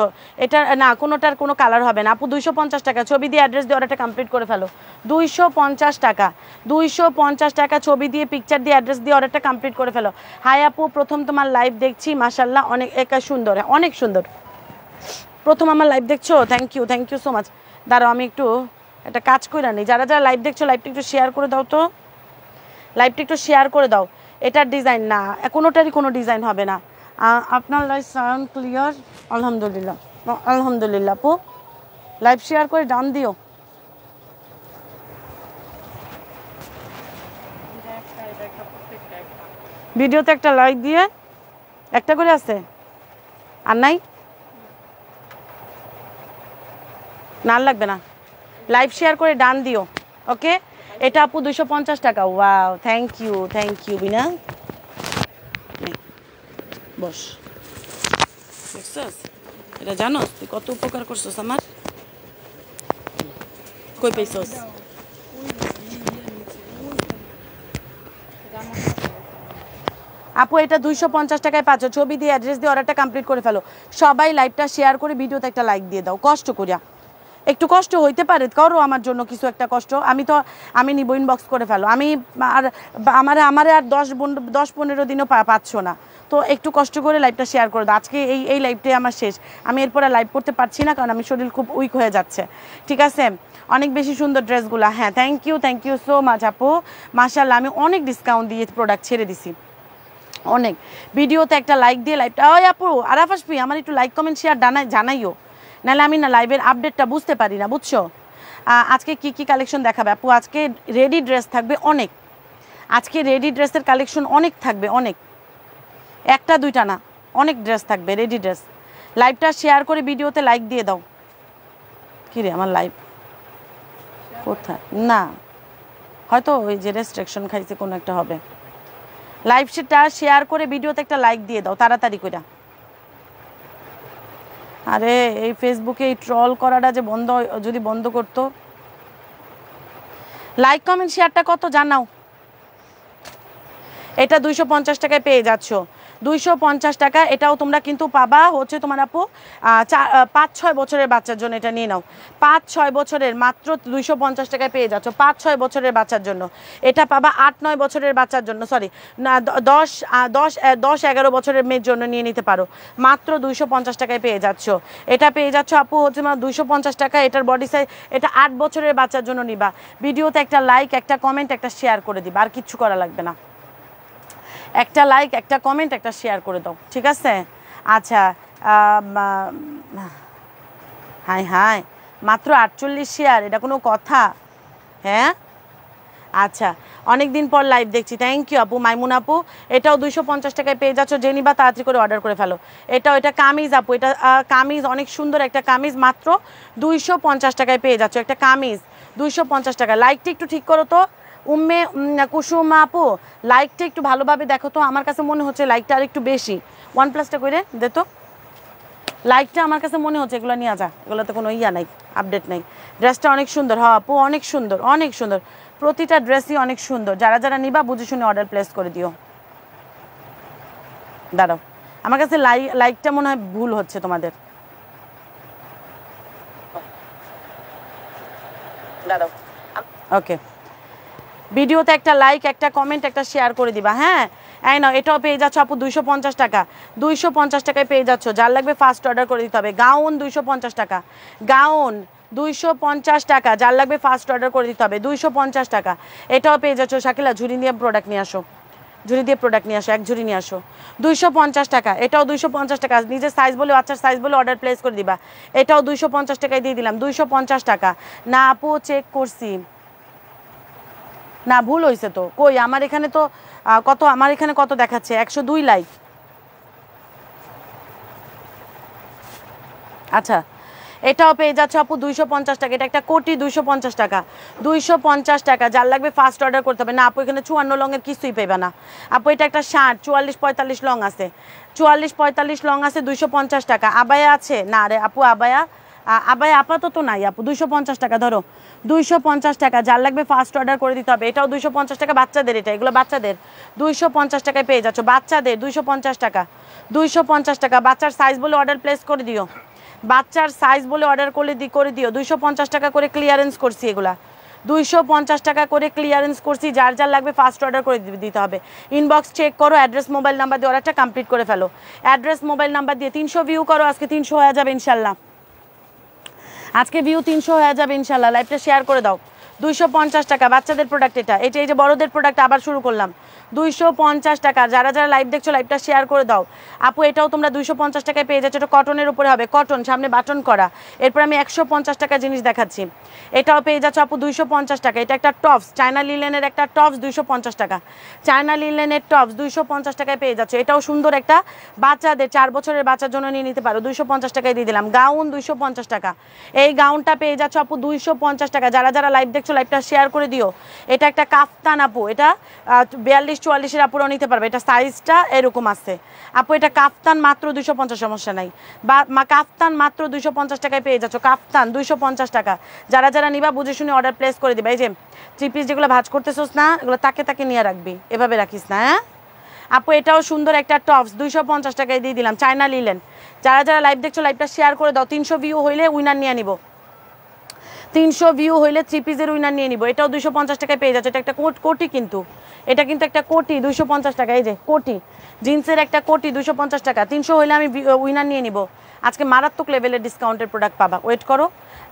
এটা না কোনোটার কোনো কালার হবে না আপু। 250 টাকা, ছবি দিয়ে অ্যাড্রেস দিয়ে অর্ডারটা কমপ্লিট করে ফেলো। 250 টাকা, 250 টাকা। ছবি দিয়ে পিকচার দিয়ে অ্যাড্রেস দিয়ে অর্ডারটা কমপ্লিট করে ফেলো। হাই আপু, প্রথম তোমার লাইভ দেখছি, মাশাল্লাহ অনেক একা সুন্দর, অনেক সুন্দর। প্রথম আমার লাইভ দেখছো, থ্যাংক ইউ সো মাচ। দাঁড়াও আমি একটু একটা কাজ করে নিই। যারা যারা লাইভ দেখছো লাইভটা একটু শেয়ার করে দাও তো, লাইভটা একটু শেয়ার করে দাও। এটার ডিজাইন না, কোনোটারই কোনো ডিজাইন হবে না। আপনার লাইভ সাউন্ড ক্লিয়ার, আলহামদুলিল্লাহ আলহামদুলিল্লাহ। আপু লাইভ শেয়ার করে ডান দিও। ভিডিওতে একটা লাইক দিয়ে একটা করে আছে, আর নাই না লাগবে না। লাইভ শেয়ার করে ডান দিও, ওকে? এটা আপু 250 টাকা। ওয়াও, থ্যাংক ইউ বিনা। বস, দেখছস এটা জানো তুই কত উপকার করছস আমার, কই পাইছস? আপু এটা 250 টাকায় পাচ্ছ, ছবি দিয়ে অ্যাড্রেস দিয়ে অর্ডারটা কমপ্লিট করে ফেলো। সবাই লাইভটা শেয়ার করে ভিডিওতে একটা লাইক দিয়ে দাও, কষ্ট করিয়া। একটু কষ্ট হইতে পারে, করো আমার জন্য কিছু একটা কষ্ট। আমি নিব, ইনবক্স করে ফেলো। আমি আর আমার আর 10-15 দিনও পাচ্ছ না, তো একটু কষ্ট করে লাইভটা শেয়ার করে দাও। আজকে এই লাইভটাই আমার শেষ, আমি এরপরে লাইভ করতে পারছি না, কারণ আমি শরীর খুব উইক হয়ে যাচ্ছে, ঠিক আছে? অনেক বেশি সুন্দর ড্রেসগুলো। হ্যাঁ থ্যাংক ইউ সো মাচ আপু, মাশাআল্লাহ। আমি অনেক ডিসকাউন্ট দিয়ে প্রোডাক্ট ছেড়ে দিছি, অনেক। ভিডিওতে একটা লাইক দিয়ে লাইভটা, ওই আপু আরাফ আসবি, আমার একটু লাইক কমেন্ট শেয়ার জানাইও, নাহলে আমি না লাইভের আপডেটটা বুঝতে পারি না, বুঝছো? আজকে কি কালেকশন দেখাবে আপু? আজকে রেডি ড্রেস থাকবে অনেক, আজকে রেডি ড্রেসের কালেকশন অনেক থাকবে, অনেক, একটা দুইটা না, অনেক ড্রেস থাকবে, রেডি ড্রেস। লাইভটা শেয়ার করে ভিডিওতে লাইক দিয়ে দাও। কী রে আমার লাইভ কোথায়? না হয়তো ওই যে রেস্ট্রিকশন খাইছে কোনো একটা হবে। লাইভটা শেয়ার করে ভিডিওতে একটা লাইক দিয়ে দাও তাড়াতাড়ি করে। আরে এই ফেসবুকে এই ট্রল করাটা যে যদি বন্ধ করতো। লাইক কমেন্ট শেয়ারটা কত জানাও। এটা 250 টাকায় পেয়ে যাচ্ছ, 250 টাকা। এটাও তোমরা কিন্তু পাবা হচ্ছে তোমার আপু 5-6 বছরের বাচ্চার জন্য। এটা নিয়ে নাও, 5-6 বছরের, মাত্র 250 টাকায় পেয়ে যাচ্ছ 5-6 বছরের বাচ্চার জন্য। এটা পাবা 8-9 বছরের বাচ্চার জন্য, সরি না 10-11 বছরের মেয়ের জন্য নিয়ে নিতে পারো, মাত্র 250 টাকায় পেয়ে যাচ্ছ। এটা পেয়ে যাচ্ছ আপু হচ্ছে 250 টাকা। এটার বডি সাইজ, এটা 8 বছরের বাচ্চার জন্য নিবা। ভিডিওতে একটা লাইক একটা কমেন্ট একটা শেয়ার করে দিবা, আর কিচ্ছু করা লাগবে না। একটা লাইক একটা কমেন্ট একটা শেয়ার করে দাও, ঠিক আছে? আচ্ছা হাই হাই মাত্র 48 শেয়ার, এটা কোনো কথা? হ্যাঁ আচ্ছা, অনেক দিন পর লাইভ দেখছি, থ্যাংক ইউ আপু। মাইমুন আপু, এটাও 250 টাকায় পেয়ে যাচ্ছ, যে নিবা তাড়াতাড়ি করে অর্ডার করে ফেলো। এটা কামিজ আপু, এটা কামিজ, অনেক সুন্দর একটা কামিজ, মাত্র 250 টাকায় পেয়ে যাচ্ছ একটা কামিজ, 250 টাকা। লাইকটা একটু ঠিক করো তো উম্মে কুসুমা আপু, লাইকটা একটু ভালোভাবে দেখো তো, আমার কাছে মনে হচ্ছে লাইকটা আর একটু বেশি। OnePlus-টা করে দে তো, লাইকটা আমার কাছে মনে হচ্ছে, এগুলো নিয়ে যা, এগুলোতে কোনো ইয়া নাই, আপডেট নাই। ড্রেসটা অনেক সুন্দর, হ্যাঁ আপু অনেক সুন্দর, অনেক সুন্দর, প্রতিটা ড্রেসই অনেক সুন্দর। যারা যারা নিবা বুঝে শুনে অর্ডার প্লেস করে দিও। দাঁড়াও, আমার কাছে লাইকটা মনে হয় ভুল হচ্ছে তোমাদের, দাঁড়াও। ওকে, ভিডিওতে একটা লাইক, একটা কমেন্ট, একটা শেয়ার করে দিবা। হ্যাঁ এই নাও, এটাও পেয়ে যাচ্ছ আপু 250 টাকা, 250 টাকায় পেয়ে যাচ্ছ। যার লাগবে ফার্স্ট অর্ডার করে দিতে হবে। গাউন 250 টাকা, গাউন 250 টাকা, যার লাগবে ফার্স্ট অর্ডার করে দিতে হবে, 250 টাকা। এটাও পেয়ে যাচ্ছ। শাকিলা ঝুড়ি দিয়ে প্রোডাক্ট নিয়ে আসো, ঝুড়ি দিয়ে প্রোডাক্ট নিয়ে আসো, এক ঝুড়ি নিয়ে আসো। 250 টাকা, এটাও 250 টাকা। নিজের সাইজ বলে, বাচ্চার সাইজ বলে অর্ডার প্লেস করে দিবা। এটাও 250 টাকায় দিয়ে দিলাম, 250 টাকা। না আপু চেক করছি, না ভুল হয়েছে তো, কই আমার এখানে তো কত, আমার এখানে কত দেখাচ্ছে, 102 লাইক। আচ্ছা, এটাও পেয়ে যাচ্ছে আপু 250 টাকা। এটা একটা কোটি, 250 টাকা, 250 টাকা। যার লাগবে ফার্স্ট অর্ডার করতে হবে। না আপু এখানে 54 লংয়ের কিছুই পেবে না আপু। এটা একটা শার্ট 44-45 লং আছে, 44-45 লং আছে, 250 টাকা। আবায়া আছে না রে আপু, আবায়া আপাতত নাই আপু। 250 টাকা ধরো, 250 টাকা। যার লাগবে ফার্স্ট অর্ডার করে দিতে হবে। এটাও 250 টাকা, বাচ্চাদের, এটা এগুলো বাচ্চাদের, 250 টাকায় পেয়ে যাচ্ছ। বাচ্চাদের 250 টাকা, 250 টাকা। বাচ্চার সাইজ বলে অর্ডার প্লেস করে দিও, বাচ্চার সাইজ বলে অর্ডার করে দিও। 250 টাকা করে ক্লিয়ারেন্স করছি, এগুলা 250 টাকা করে ক্লিয়ারেন্স করছি। যার যার লাগবে ফার্স্ট অর্ডার করে দিতে হবে। ইনবক্স চেক করো, অ্যাড্রেস মোবাইল নাম্বার দিয়ে অর্ডারটা কমপ্লিট করে ফেলো। অ্যাড্রেস মোবাইল নাম্বার দিয়ে 300 ভিউ করো, আজকে 300 হয়ে যাবে ইনশাল্লাহ, আজকে ভিউ 300 হয়ে যাবে ইনশাল্লাহ। লাইভটা শেয়ার করে দাও। 250 টাকা বাচ্চাদের প্রোডাক্ট, এটা এই যে বড়দের প্রোডাক্ট আবার শুরু করলাম, 250 টাকা। যারা যারা লাইভ দেখছো লাইভটা শেয়ার করে দাও আপু। এটাও তোমরা 250 টাকায় পেয়ে যাচ্ছ। এটা কটনের উপরে হবে, কটন, সামনে বাটন করা। এরপর আমি 150 টাকা জিনিস দেখাচ্ছি, এটাও পেয়ে যাচ্ছ আপু 250 টাকা। এটা একটা টপস, চায়না লিলেনের একটা টপস, 250 টাকা। চায়না লিলেনের টপস 250 টাকায় পেয়ে যাচ্ছ। এটাও সুন্দর একটা বাচ্চাদের, 4 বছরের বাচ্চার জন্য নিয়ে নিতে পারো, 250 টাকায় দিয়ে দিলাম। গাউন 250 টাকা, এই গাউনটা পেয়ে যাচ্ছ আপু 250 টাকা। যারা যারা লাইভ দেখছো লাইভটা শেয়ার করে দিও। এটা একটা কাফতান আপু, এটা 42-44-এর আপুরাও নিতে পারবে, এটা সাইজটা এরকম আছে আপু। এটা কাফতান মাত্র 250, সমস্যা নাই, বা কাফতান মাত্র 250 টাকায় পেয়ে যাচ্ছ। কাফতান 250 টাকা। যারা যারা নিবা বুঝে শুনে অর্ডার প্লেস করে দিবা। এই যে 3 পিস যেগুলো ভাঁজ করতেছোস না, এগুলো তাকে নিয়ে রাখবি, এভাবে রাখিস না। হ্যাঁ আপু, এটাও সুন্দর একটা টপস, 250 টাকায় দিয়ে দিলাম, চায়না লিলেন। যারা যারা লাইভ দেখছো লাইভটা শেয়ার করে দাও। 300 ভিউ হইলে উইনার নিয়ে নিব, 300 ভিউ হইলে 3 পিসের উইনার নিয়ে নিব। এটাও 250 টাকায় পেয়ে যাচ্ছে। এটা একটা কোটি, কিন্তু এটা কিন্তু একটা কোটি, 250 টাকা। এই যে কোটি, জিন্সের একটা কোটি, 250 টাকা। 300 হইলে আমি উইনার নিয়ে নিব। আজকে মারাত্মক লেভেলের ডিসকাউন্টের প্রোডাক্ট পাবা, ওয়েট করো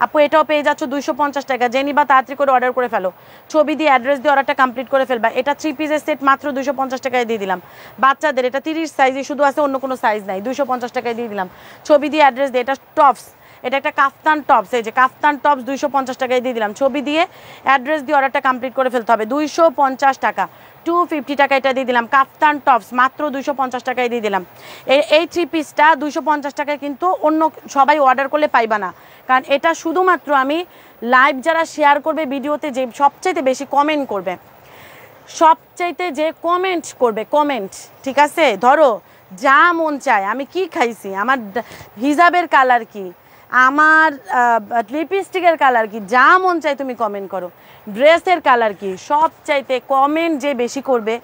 আপু। এটাও পেয়ে যাচ্ছ 250 টাকা। যে নিবা তাড়াতাড়ি করে অর্ডার করে ফেলো, ছবি দিয়ে অ্যাড্রেস দিয়ে অর্ডারটা কমপ্লিট করে ফেলবা। এটা 3 পিসের সেট, মাত্র 250 টাকায় দিয়ে দিলাম। বাচ্চাদের এটা 30 সাইজে শুধু আছে, অন্য কোনো সাইজ নাই, 250 টাকায় দিয়ে দিলাম। ছবি দিয়ে অ্যাড্রেস দিয়ে। এটা টপস, এটা একটা কাফতান টপস, এই যে কাফতান টপস 250 টাকায় দিয়ে দিলাম। ছবি দিয়ে অ্যাড্রেস দিয়ে অর্ডারটা কমপ্লিট করে ফেলতে হবে। 250 টাকা, 250 টাকা এটা দিয়ে দিলাম। কাফতান টপস মাত্র 250 টাকায় দিয়ে দিলাম। এই 3 পিসটা 250 টাকায় কিন্তু অন্য সবাই অর্ডার করলে পাইবা না, কারণ এটা শুধুমাত্র আমি লাইভ যারা শেয়ার করবে, ভিডিওতে যে সবচাইতে বেশি কমেন্ট করবে, সবচাইতে যে কমেন্ট করবে, কমেন্ট, ঠিক আছে, ধরো যা মন চায়, আমি কি খাইছি, আমার হিজাবের কালার কি, আমার লিপস্টিকের কালার কি, যা মন চাই তুমি কমেন্ট করো, ড্রেসের কালার কি, সবচাইতে কমেন্ট যে বেশি করবে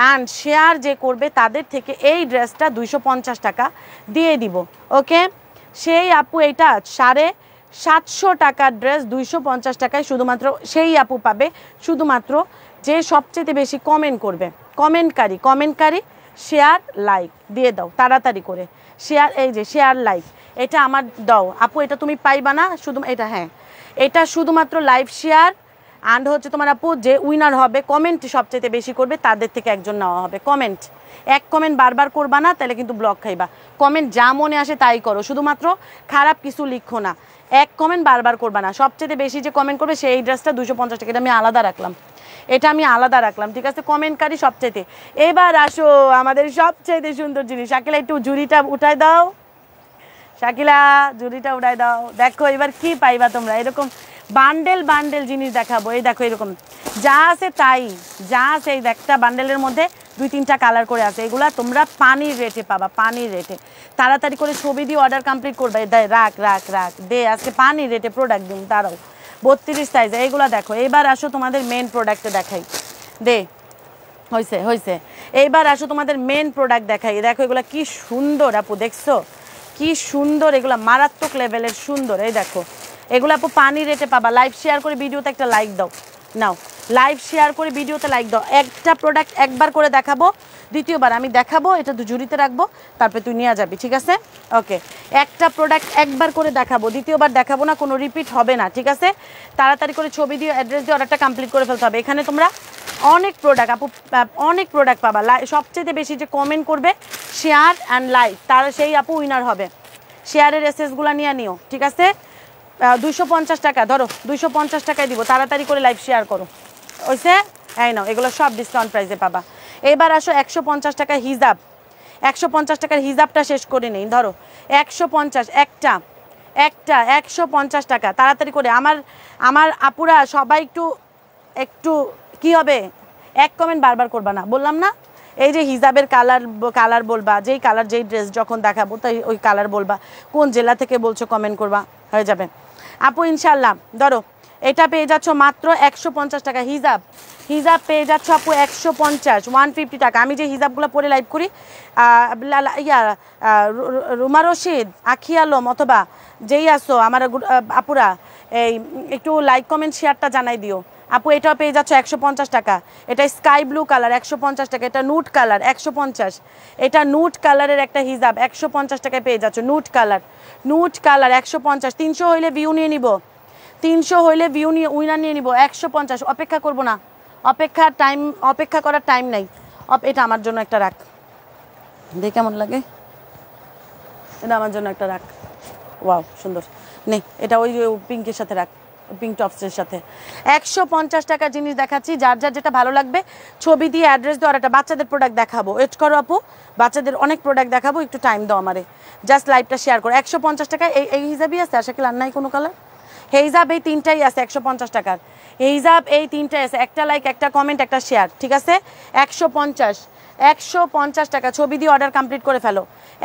অ্যান্ড শেয়ার যে করবে তাদের থেকে এই ড্রেসটা 250 টাকা দিয়ে দিব। ওকে, সেই আপু এইটা 750 টাকার ড্রেস 250 টাকায় শুধুমাত্র সেই আপু পাবে, শুধুমাত্র যে সবচেয়ে বেশি কমেন্ট করবে। কমেন্টকারী শেয়ার লাইক দিয়ে দাও তাড়াতাড়ি করে, শেয়ার, এই যে শেয়ার লাইক, এটা আমার দাও আপু। এটা তুমি পাইবা না শুধু এটা, হ্যাঁ এটা শুধুমাত্র লাইভ শেয়ার অ্যান্ড হচ্ছে তোমার আপু যে উইনার হবে কমেন্ট সবচেয়ে বেশি করবে তাদের থেকে একজন নেওয়া হবে। কমেন্ট এক কমেন্ট বারবার করবা না, তাহলে কিন্তু ব্লক খাইবা। কমেন্ট যা মনে আসে তাই করো, শুধুমাত্র খারাপ কিছু লিখো না। এক কমেন্ট বারবার করবা না, সবচেয়ে বেশি যে কমেন্ট করবে সেই ড্রেসটা 250 টাকা, এটা আমি আলাদা রাখলাম, এটা আমি আলাদা রাখলাম, ঠিক আছে? কমেন্টকারী সবচেয়ে। এবার আসো আমাদের সবচেয়ে সুন্দর জিনিস, শাকিলা একটু জুড়িটা উঠাই দাও, শাকিলা জুড়িটা উঠাই দাও। দেখো এবার কি পাইবা তোমরা, এরকম বান্ডেল বান্ডেল জিনিস দেখাবো। এই দেখো এরকম যা আছে তাই, যা আছে এই একটা বান্ডেলের মধ্যে 2-3টা কালার করে আছে, এগুলা তোমরা পানির রেটে পাবা, পানির রেটে। তাড়াতাড়ি করে ছবি দিয়ে অর্ডার কমপ্লিট করবে। রাখ রাখ রাখ দে, আজকে পানির রেটে প্রোডাক্ট দিন, তারাও 32 সাইজে এইগুলা দেখো। এইবার আসো তোমাদের মেন প্রোডাক্টে দেখাই, দে হয়েছে হয়েছে। এইবার আসো তোমাদের মেন প্রোডাক্ট দেখাই। দেখো এগুলা কি সুন্দর আপু, দেখছো কি সুন্দর, এগুলা মারাত্মক লেভেলের সুন্দর। এই দেখো এগুলো আপু পানির রেটে পাবা। লাইভ শেয়ার করে ভিডিওতে একটা লাইক দাও, নাও লাইভ শেয়ার করে ভিডিওতে লাইক দাও। একটা প্রোডাক্ট একবার করে দেখাবো, দ্বিতীয়বার আমি দেখাবো, এটা তো ঝুড়িতে রাখবো, তারপরে তুই নিয়ে যাবি, ঠিক আছে? ওকে, একটা প্রোডাক্ট একবার করে দেখাবো, দ্বিতীয়বার দেখাবো না, কোনো রিপিট হবে না, ঠিক আছে? তাড়াতাড়ি করে ছবি দিয়ে অ্যাড্রেস দিয়ে অর্ডারটা কমপ্লিট করে ফেলতে হবে। এখানে তোমরা অনেক প্রোডাক্ট আপু, অনেক প্রোডাক্ট পাবা। সবচেয়ে বেশি যে কমেন্ট করবে শেয়ার অ্যান্ড লাইক, তার সেই আপু উইনার হবে। শেয়ারের এসএসগুলো নিয়ে নিও, ঠিক আছে? 250 টাকা, ধরো 250 টাকায় দিব, তাড়াতাড়ি করে লাইভ শেয়ার করো, ওইসে এই নাও, এগুলো সব ডিসকাউন্ট প্রাইসে পাবা। এবার আসো 150 টাকা হিজাব, 150 টাকার হিজাবটা শেষ করে নেই, ধরো 150, একটা একটা 150 টাকা, তাড়াতাড়ি করে। আমার আপুরা সবাই একটু একটু কি হবে, এক কমেন্ট বারবার করবা না, বললাম না? এই যে হিজাবের কালার বলবা, যেই কালার যেই ড্রেস যখন দেখাবো তাই ওই কালার বলবা, কোন জেলা থেকে বলছো কমেন্ট করবা, হয়ে যাবে আপু ইনশাল্লাহ। ধরো এটা পেয়ে যাচ্ছ মাত্র 150 টাকা হিজাব, হিজাব পেয়ে যাচ্ছ আপু 150, 150 টাকা। আমি যে হিজাবগুলো পরে লাইভ করি, রুমা রশিদ, আখি আলম অথবা যেই আসো আমার আপুরা, এই একটু লাইক কমেন্ট শেয়ারটা জানাই দিও আপু। এটাও পেয়ে যাচ্ছ 150 টাকা, এটা স্কাই ব্লু কালার 150 টাকা, এটা নুট কালার 150, এটা নুট কালারের একটা হিজাব 150 টাকায় পেয়ে যাচ্ছ, নুট কালার 150। 300 হইলে ভিউ নিয়ে নিব, 300 হইলে ভিউ নিয়ে উইনার নিয়ে নিব। 150 অপেক্ষা করব না, অপেক্ষা করার টাইম নাই। এটা আমার জন্য একটা রাখ, দেখে কেমন লাগে, এটা আমার জন্য একটা রাখ, ওয়াও সুন্দর, নে এটা ওই পিঙ্কের সাথে রাখ, পিঙ্ক টপসের সাথে। 150 টাকার জিনিস দেখাচ্ছি, যার যার যেটা ভালো লাগবে ছবি দিয়ে অ্যাড্রেস দেওয়ার। একটা বাচ্চাদের প্রোডাক্ট দেখাবো, ওয়েট করো আপু, বাচ্চাদের অনেক প্রোডাক্ট দেখাবো, একটু টাইম দাও আমারে, জাস্ট লাইভটা শেয়ার করো। 150 টাকা এই হিসাবই আছে, আশা করি আর নাই কোনো কালার। হিজাব এই তিনটাই আছে 150 টাকার, হিজাব এই তিনটাই আছে, একটা লাইক একটা কমেন্ট একটা শেয়ার, ঠিক আছে? 150 টাকা, ছবি দিয়ে অর্ডার কমপ্লিট করে ফেলো।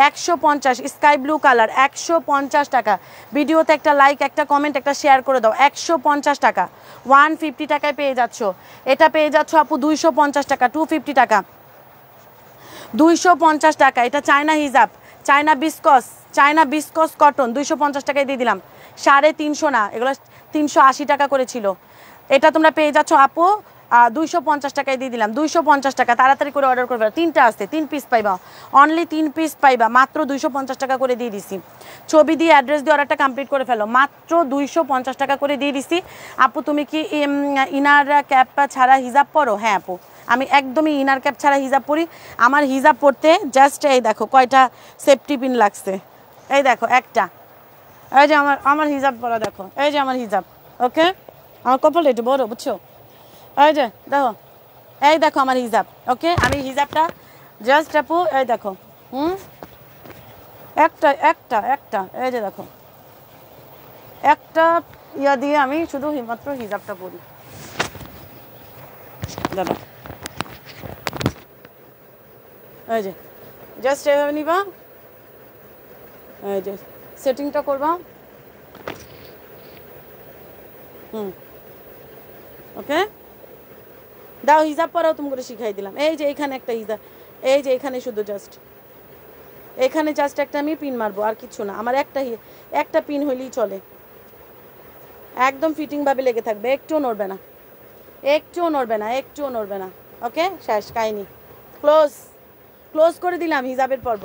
150 স্কাই ব্লু কালার 150 টাকা, ভিডিওতে একটা লাইক একটা কমেন্ট একটা শেয়ার করে দাও। 150 টাকা, 150 টাকায় পেয়ে যাচ্ছ। এটা পেয়ে যাচ্ছ আপু 250 টাকা, 250 টাকা, 250 টাকা। এটা চায়না হিজাব, চায়না বিসকস কটন, 250 টাকায় দিয়ে দিলাম, 350 না, এগুলো 380 টাকা করে ছিল। এটা তোমরা পেয়ে যাচ্ছ আপু 250 টাকায় দিয়ে দিলাম, 250 টাকা। তাড়াতাড়ি করে অর্ডার করবে, 3টা আসছে, 3 পিস পাইবা, অনলি 3 পিস পাইবা, মাত্র 250 টাকা করে দিয়ে দিছি। ছবি দিয়ে অ্যাড্রেস দিয়ে অর্ডারটা কমপ্লিট করে ফেলো, মাত্র 250 টাকা করে দিয়ে দিছি। আপু তুমি কি ইনার ক্যাপ ছাড়া হিজাব পরো? হ্যাঁ আপু, আমি একদমই ইনার ক্যাপ ছাড়া হিজাব পরি। আমার হিজাব পরতে জাস্ট এই দেখো কয়টা সেফটি পিন লাগছে, এই দেখো একটা, এই যে আমার হিজাব পরা দেখো, এই যে আমার হিজাব, ওকে? আমার কপাল একটু বড়, বুঝছো? এই যে দেখো, এই দেখো আমার হিজাব, ওকে? আমি হিজাবটা জাস্ট আপু এই দেখো, একটা একটা একটা এই যে দেখো, একটা ইয়া দিয়ে আমি শুধু মাত্র হিজাবটা পরি, দাদা এই যে জাস্ট এভাবে নিবা, এই যে সেটিংটা করবা, ওকে? দাও হিজাব পরাও, তুমি করে শিখাই দিলাম। এই যে এখানে একটা হিজাব, এই যে এখানে শুধু জাস্ট এখানে জাস্ট একটা আমি পিন মারবো, আর কিছু না। আমার একটা পিন হইলেই চলে, একদম ফিটিংভাবে লেগে থাকবে, একটুও নড়বে না, একটুও নড়বে না, একটুও নড়বে না, ওকে? শেষ কাহিনি, ক্লোজ করে দিলাম হিজাবের পর্ব।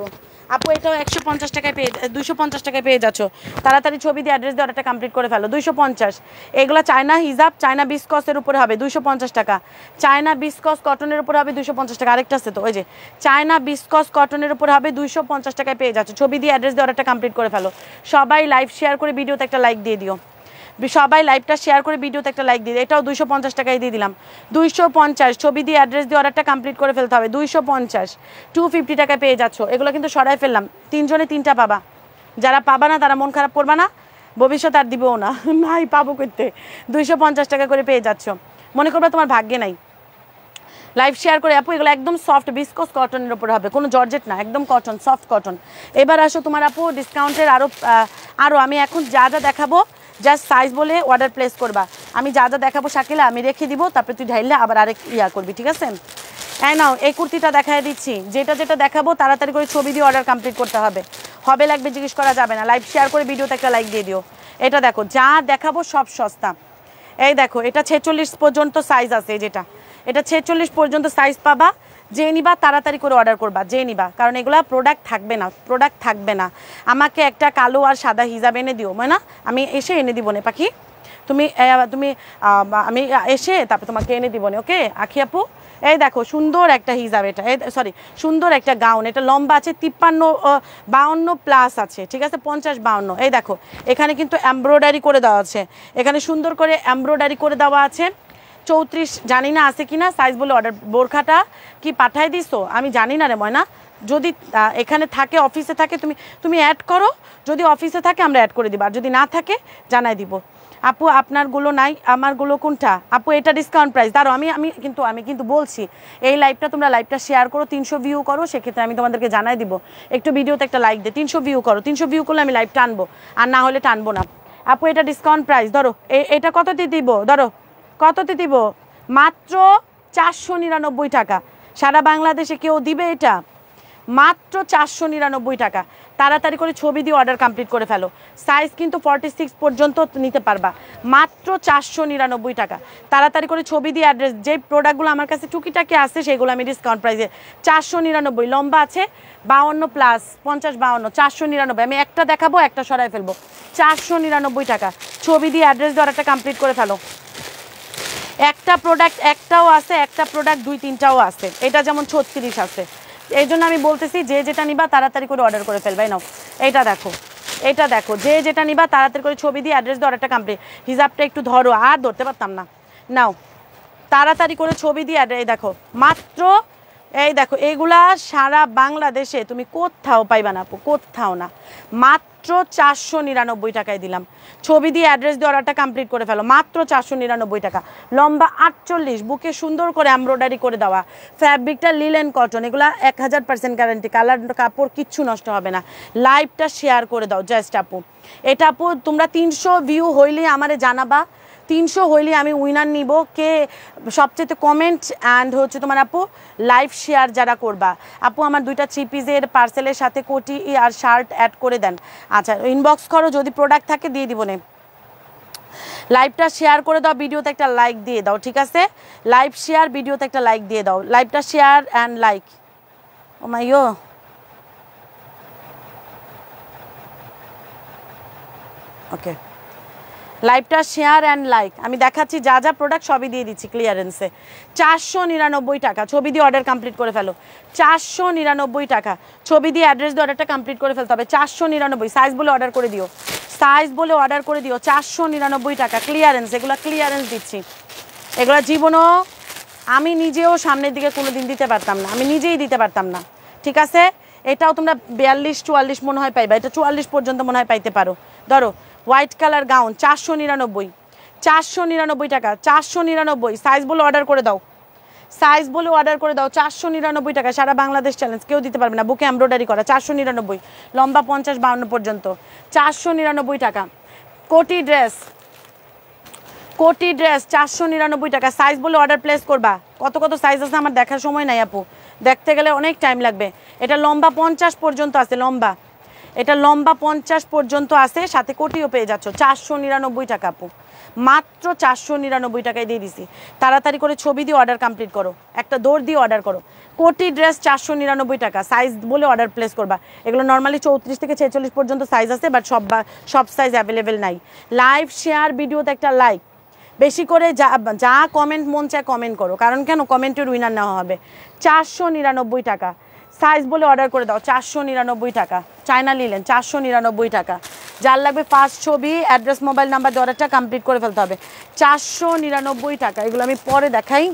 আপু এটাও 150 টাকায় পেয়ে 250 টাকায় পেয়ে যাচ্ছ। তাড়াতাড়ি ছবি দিয়ে অ্যাড্রেস দিয়ে অর্ডারটা কমপ্লিট করে ফেলো। 250। এগুলো চায়না হিজাব, চায়না বিসকসের উপরে হবে 250 টাকা। চায়না বিসকস কটনের উপরে হবে 250 টাকা। আরেকটা আছে তো ওই যে চায়না বিসকস কটনের উপরে হবে 250 টাকায় পেয়ে যাচ্ছ। ছবি দিয়ে অ্যাড্রেস দিয়ে অর্ডারটা কমপ্লিট করে ফেলো। সবাই লাইভ শেয়ার করে ভিডিওতে একটা লাইক দিয়ে দিও। সবাই লাইভটা শেয়ার করে ভিডিওতে একটা লাইক দিয়ে দিও। এটাও 250 টাকায় দিয়ে দিলাম। 250 ছবি দিয়ে অ্যাড্রেস দিয়ে অর্ডারটা কমপ্লিট করে ফেলতে হবে। 250 250 টাকায় পেয়ে যাচ্ছ। এগুলো কিন্তু সরাই ফেললাম। 3 জনে 3টা পাবা। যারা পাবা না তারা মন খারাপ করবা না, ভবিষ্যৎ আর দিবেও না। নাই পাবো করতে 250 টাকা করে পেয়ে যাচ্ছ। মনে করবা তোমার ভাগ্যে নাই। লাইভ শেয়ার করে আপু এগুলো একদম সফট বিসকস কটনের উপর হবে, কোনো জর্জেট না, একদম কটন, সফট কটন। এবার আসো তোমার আপু ডিসকাউন্টের আরও আমি এখন যা যা দেখাবো জাস্ট সাইজ বলে অর্ডার প্লেস করবা। আমি যা যা দেখাবো শাকিলা আমি রেখে দিব, তারপরে তুই ঢাইলে আবার আরেক করবি, ঠিক আছে? হ্যাঁ নাও এই কুর্তিটা দেখাই দিচ্ছি। যেটা যেটা দেখাবো তাড়াতাড়ি করে ছবি দিয়ে অর্ডার কমপ্লিট করতে হবে। হবে লাগবে জিজ্ঞেস করা যাবে না। লাইভ শেয়ার করে ভিডিওতে একটা লাইক দিয়ে দিও। এটা দেখো যা দেখাবো সব সস্তা। এই দেখো এটা 46 পর্যন্ত সাইজ আছে। এটা 46 পর্যন্ত সাইজ পাবা। যে নিবা তাড়াতাড়ি করে অর্ডার করবা, যে নিবা, কারণ এগুলা প্রোডাক্ট থাকবে না। আমাকে একটা কালো আর সাদা হিজাব এনে দিও, মানে না আমি এসে এনে দিব না পাখি, তুমি আমি এসে তারপর তোমাকে এনে দিব না। ওকে আখি আপু? এই দেখো সুন্দর একটা হিজাব, এটা সুন্দর একটা গাউন। এটা লম্বা আছে 53-52 প্লাস আছে, ঠিক আছে? 50-52। এই দেখো এখানে কিন্তু এমব্রয়ডারি করে দেওয়া আছে, এখানে সুন্দর করে এমব্রয়ডারি করে দেওয়া আছে। 34 জানি না আছে কিনা, সাইজ বলে অর্ডার। বোরখাটা কি পাঠাই দিছো আমি জানি না রে ময়না। যদি এখানে থাকে, অফিসে থাকে, তুমি অ্যাড করো। যদি অফিসে থাকে আমরা অ্যাড করে দিব, আর যদি না থাকে জানাই দিব। আপু আপনারগুলো নাই, আমারগুলো কোনটা? আপু এটা ডিসকাউন্ট প্রাইস। দাঁড়ো আমি কিন্তু বলছি এই লাইভটা তোমরা লাইভটা শেয়ার করো, 300 ভিউ করো, সেক্ষেত্রে আমি তোমাদেরকে জানাই দিব। একটু ভিডিওতে একটা লাইক দে, 300 ভিউ করো। 300 ভিউ করলে আমি লাইভ টানবো, আর না হলে টানবো না। আপু এটা ডিসকাউন্ট প্রাইস। ধরো এটা কততে দিব? ধরো কততে দিব? মাত্র 499 টাকা। সারা বাংলাদেশে কেউ দিবে এটা? মাত্র 499 টাকা। তাড়াতাড়ি করে ছবি দিয়ে অর্ডার কমপ্লিট করে ফেলো। সাইজ কিন্তু 46 পর্যন্ত নিতে পারবা। মাত্র 499 টাকা। তাড়াতাড়ি করে ছবি দিয়ে অ্যাড্রেস, যে প্রোডাক্টগুলো আমার কাছে টুকিটাকি আছে সেগুলো আমি ডিসকাউন্ট প্রাইসে 499। লম্বা আছে 52 প্লাস, 50-52, 499। আমি একটা দেখাবো, একটা সরাই ফেলবো। 499 টাকা। ছবি দিয়ে অ্যাড্রেস দিয়ে অর্ডারটা কমপ্লিট করে ফেলো। একটা প্রোডাক্ট একটাও আছে, একটা প্রোডাক্ট 2-3টাও আছে। এটা যেমন 36 আছে। এই জন্য আমি বলতেছি যে যেটা নিবা তাড়াতাড়ি করে অর্ডার করে ফেলবে। নাও এটা দেখো যে যেটা নিবা তাড়াতাড়ি করে ছবি দিয়ে অ্যাড্রেস দিয়ে অর্ডারটা কমপ্লিট। হিজাবটা একটু ধরো, আর ধরতে পারতাম না। নাও তাড়াতাড়ি করে ছবি দিয়ে অ্যাড্রেস। এই দেখো এইগুলা সারা বাংলাদেশে তুমি কোথাও পাইবা না আপু, কোথাও না। মাত্র 499 টাকায় দিলাম। ছবি দিয়ে অ্যাড্রেস দিয়ে অর্ডারটা কমপ্লিট করে ফেলো। মাত্র 499 টাকা। লম্বা 48, বুকে সুন্দর করে এমব্রয়ডারি করে দেওয়া। ফ্যাব্রিকটা লিলেন কটন। এগুলা 1000% গ্যারান্টি। কালার কাপড় কিচ্ছু নষ্ট হবে না। লাইভটা শেয়ার করে দাও জাস্ট আপু। এটা আপু তোমরা 300 ভিউ হইলে আমারে জানাবা। 300 হইলে আমি উইনার নিব। কে সবচেয়ে কমেন্ট অ্যান্ড হচ্ছে তোমার আপু লাইভ শেয়ার যারা করবা। আপু আমার 2টা 3 পিসের পার্সেলের সাথে কোটি আর শার্ট অ্যাড করে দেন। আচ্ছা ইনবক্স করো, যদি প্রোডাক্ট থাকে দিয়ে দিব না। লাইভটা শেয়ার করে দাও, ভিডিওতে একটা লাইক দিয়ে দাও, ঠিক আছে? লাইভ শেয়ার, ভিডিওতে একটা লাইক দিয়ে দাও। লাইভটা শেয়ার অ্যান্ড লাইক। ও মাইও ওকে, লাইভটা শেয়ার অ্যান্ড লাইক। আমি দেখাচ্ছি যা যা প্রোডাক্ট সবই দিয়ে দিচ্ছি ক্লিয়ারেন্সে। 499 টাকা। ছবি দিয়ে অর্ডার কমপ্লিট করে ফেলো। 499 টাকা। ছবি দিয়ে অ্যাড্রেস দিয়ে অর্ডারটা কমপ্লিট করে ফেলতে হবে। 499। সাইজ বলে অর্ডার করে দিও, 499 টাকা ক্লিয়ারেন্স। এগুলো ক্লিয়ারেন্স দিচ্ছি। এগুলো জীবনও আমি নিজেও সামনের দিকে কোনো দিন দিতে পারতাম না, আমি নিজেই দিতে পারতাম না, ঠিক আছে? এটাও তোমরা 42-44 মনে হয় পাইবা। এটা 44 পর্যন্ত মনে হয় পাইতে পারো। ধরো হোয়াইট কালার গাউন 499 টাকা। 499। সাইজ বলে অর্ডার করে দাও, 499 টাকা। সারা বাংলাদেশ চ্যালেঞ্জ, কেউ দিতে পারবে না। বুকে এমব্রয়ডারি করা 499। লম্বা 50-52 পর্যন্ত 499 টাকা। কোটি ড্রেস 499 টাকা। সাইজ বলে অর্ডার প্লেস করবা। কত সাইজ আছে আমার দেখার সময় নাই আপু, দেখতে গেলে অনেক টাইম লাগবে। এটা লম্বা 50 পর্যন্ত আছে। লম্বা এটা লম্বা 50 পর্যন্ত আছে, সাথে কোটিও পেয়ে যাচ্ছ 499 টাকা আপু, মাত্র 499 টাকায় দিয়ে দিছি। তাড়াতাড়ি করে ছবি দিয়ে অর্ডার কমপ্লিট করো, একটা দৌড় দিয়ে অর্ডার করো। কোটি ড্রেস 499 টাকা, সাইজ বলে অর্ডার প্লেস করবা। এগুলো নর্মালি 34 থেকে 46 পর্যন্ত সাইজ আছে, বাট সব সাইজ অ্যাভেলেবেল নাই। লাইভ শেয়ার ভিডিওতে একটা লাইক, বেশি করে যা কমেন্ট মন চায় কমেন্ট করো, কারণ কেন কমেন্টের উইনার নেওয়া হবে। 499 টাকা, সাইজ বলে অর্ডার করে দাও। 499 টাকা, চায়না লিলেন 499 টাকা। যার লাগবে ফার্স্ট ছবি, অ্যাড্রেস, মোবাইল নাম্বার দিয়ে অর্ডারটা কমপ্লিট করে ফেলতে হবে। 499 টাকা। এগুলো আমি পরে দেখাই,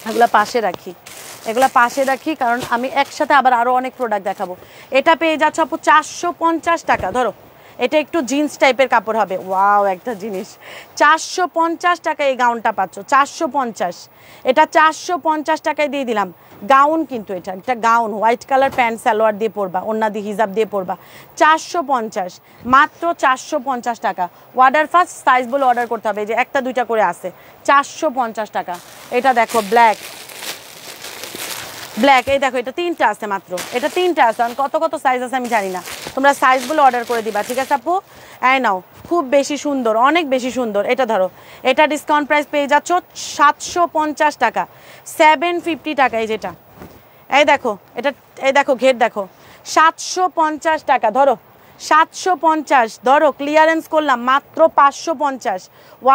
এগুলো পাশে রাখি, এগুলো পাশে রাখি, কারণ আমি একসাথে আবার আরও অনেক প্রোডাক্ট দেখাবো। এটা পেয়ে যাচ্ছ আপু 450 টাকা। ধরো এটা একটু জিন্স টাইপের কাপড় হবে, ওয়াও একটা জিনিস। 450 টাকা এই গাউনটা পাচ্ছ, 450। এটা 450 টাকায় দিয়ে দিলাম। গাউন কিন্তু এটা একটা gown, white colour pant salwar দিয়ে পরবা, ওন্না দিয়ে হিজাব দিয়ে পরবা। 450, মাত্র 450 টাকা। অর্ডার ফার্স্ট, সাইজ বলে অর্ডার করতে হবে, যে একটা দুইটা করে আছে। 450 টাকা। এটা দেখো ব্ল্যাক, ব্ল্যাক, এই দেখো এটা 3টা আছে মাত্র, এটা 3টা আছে। কত কত সাইজ আছে আমি জানি না, তোমরা সাইজগুলো অর্ডার করে দিবা, ঠিক আছে আপু? এই নাও, খুব বেশি সুন্দর, অনেক বেশি সুন্দর। এটা ধরো, এটা ডিসকাউন্ট প্রাইস পেয়ে যাচ্ছ 750 টাকা, 750 টাকা। এই যেটা, এই দেখো এটা, এই দেখো ঘের দেখো, 750 টাকা। ধরো 750, ধরো ক্লিয়ারেন্স করলাম মাত্র 550।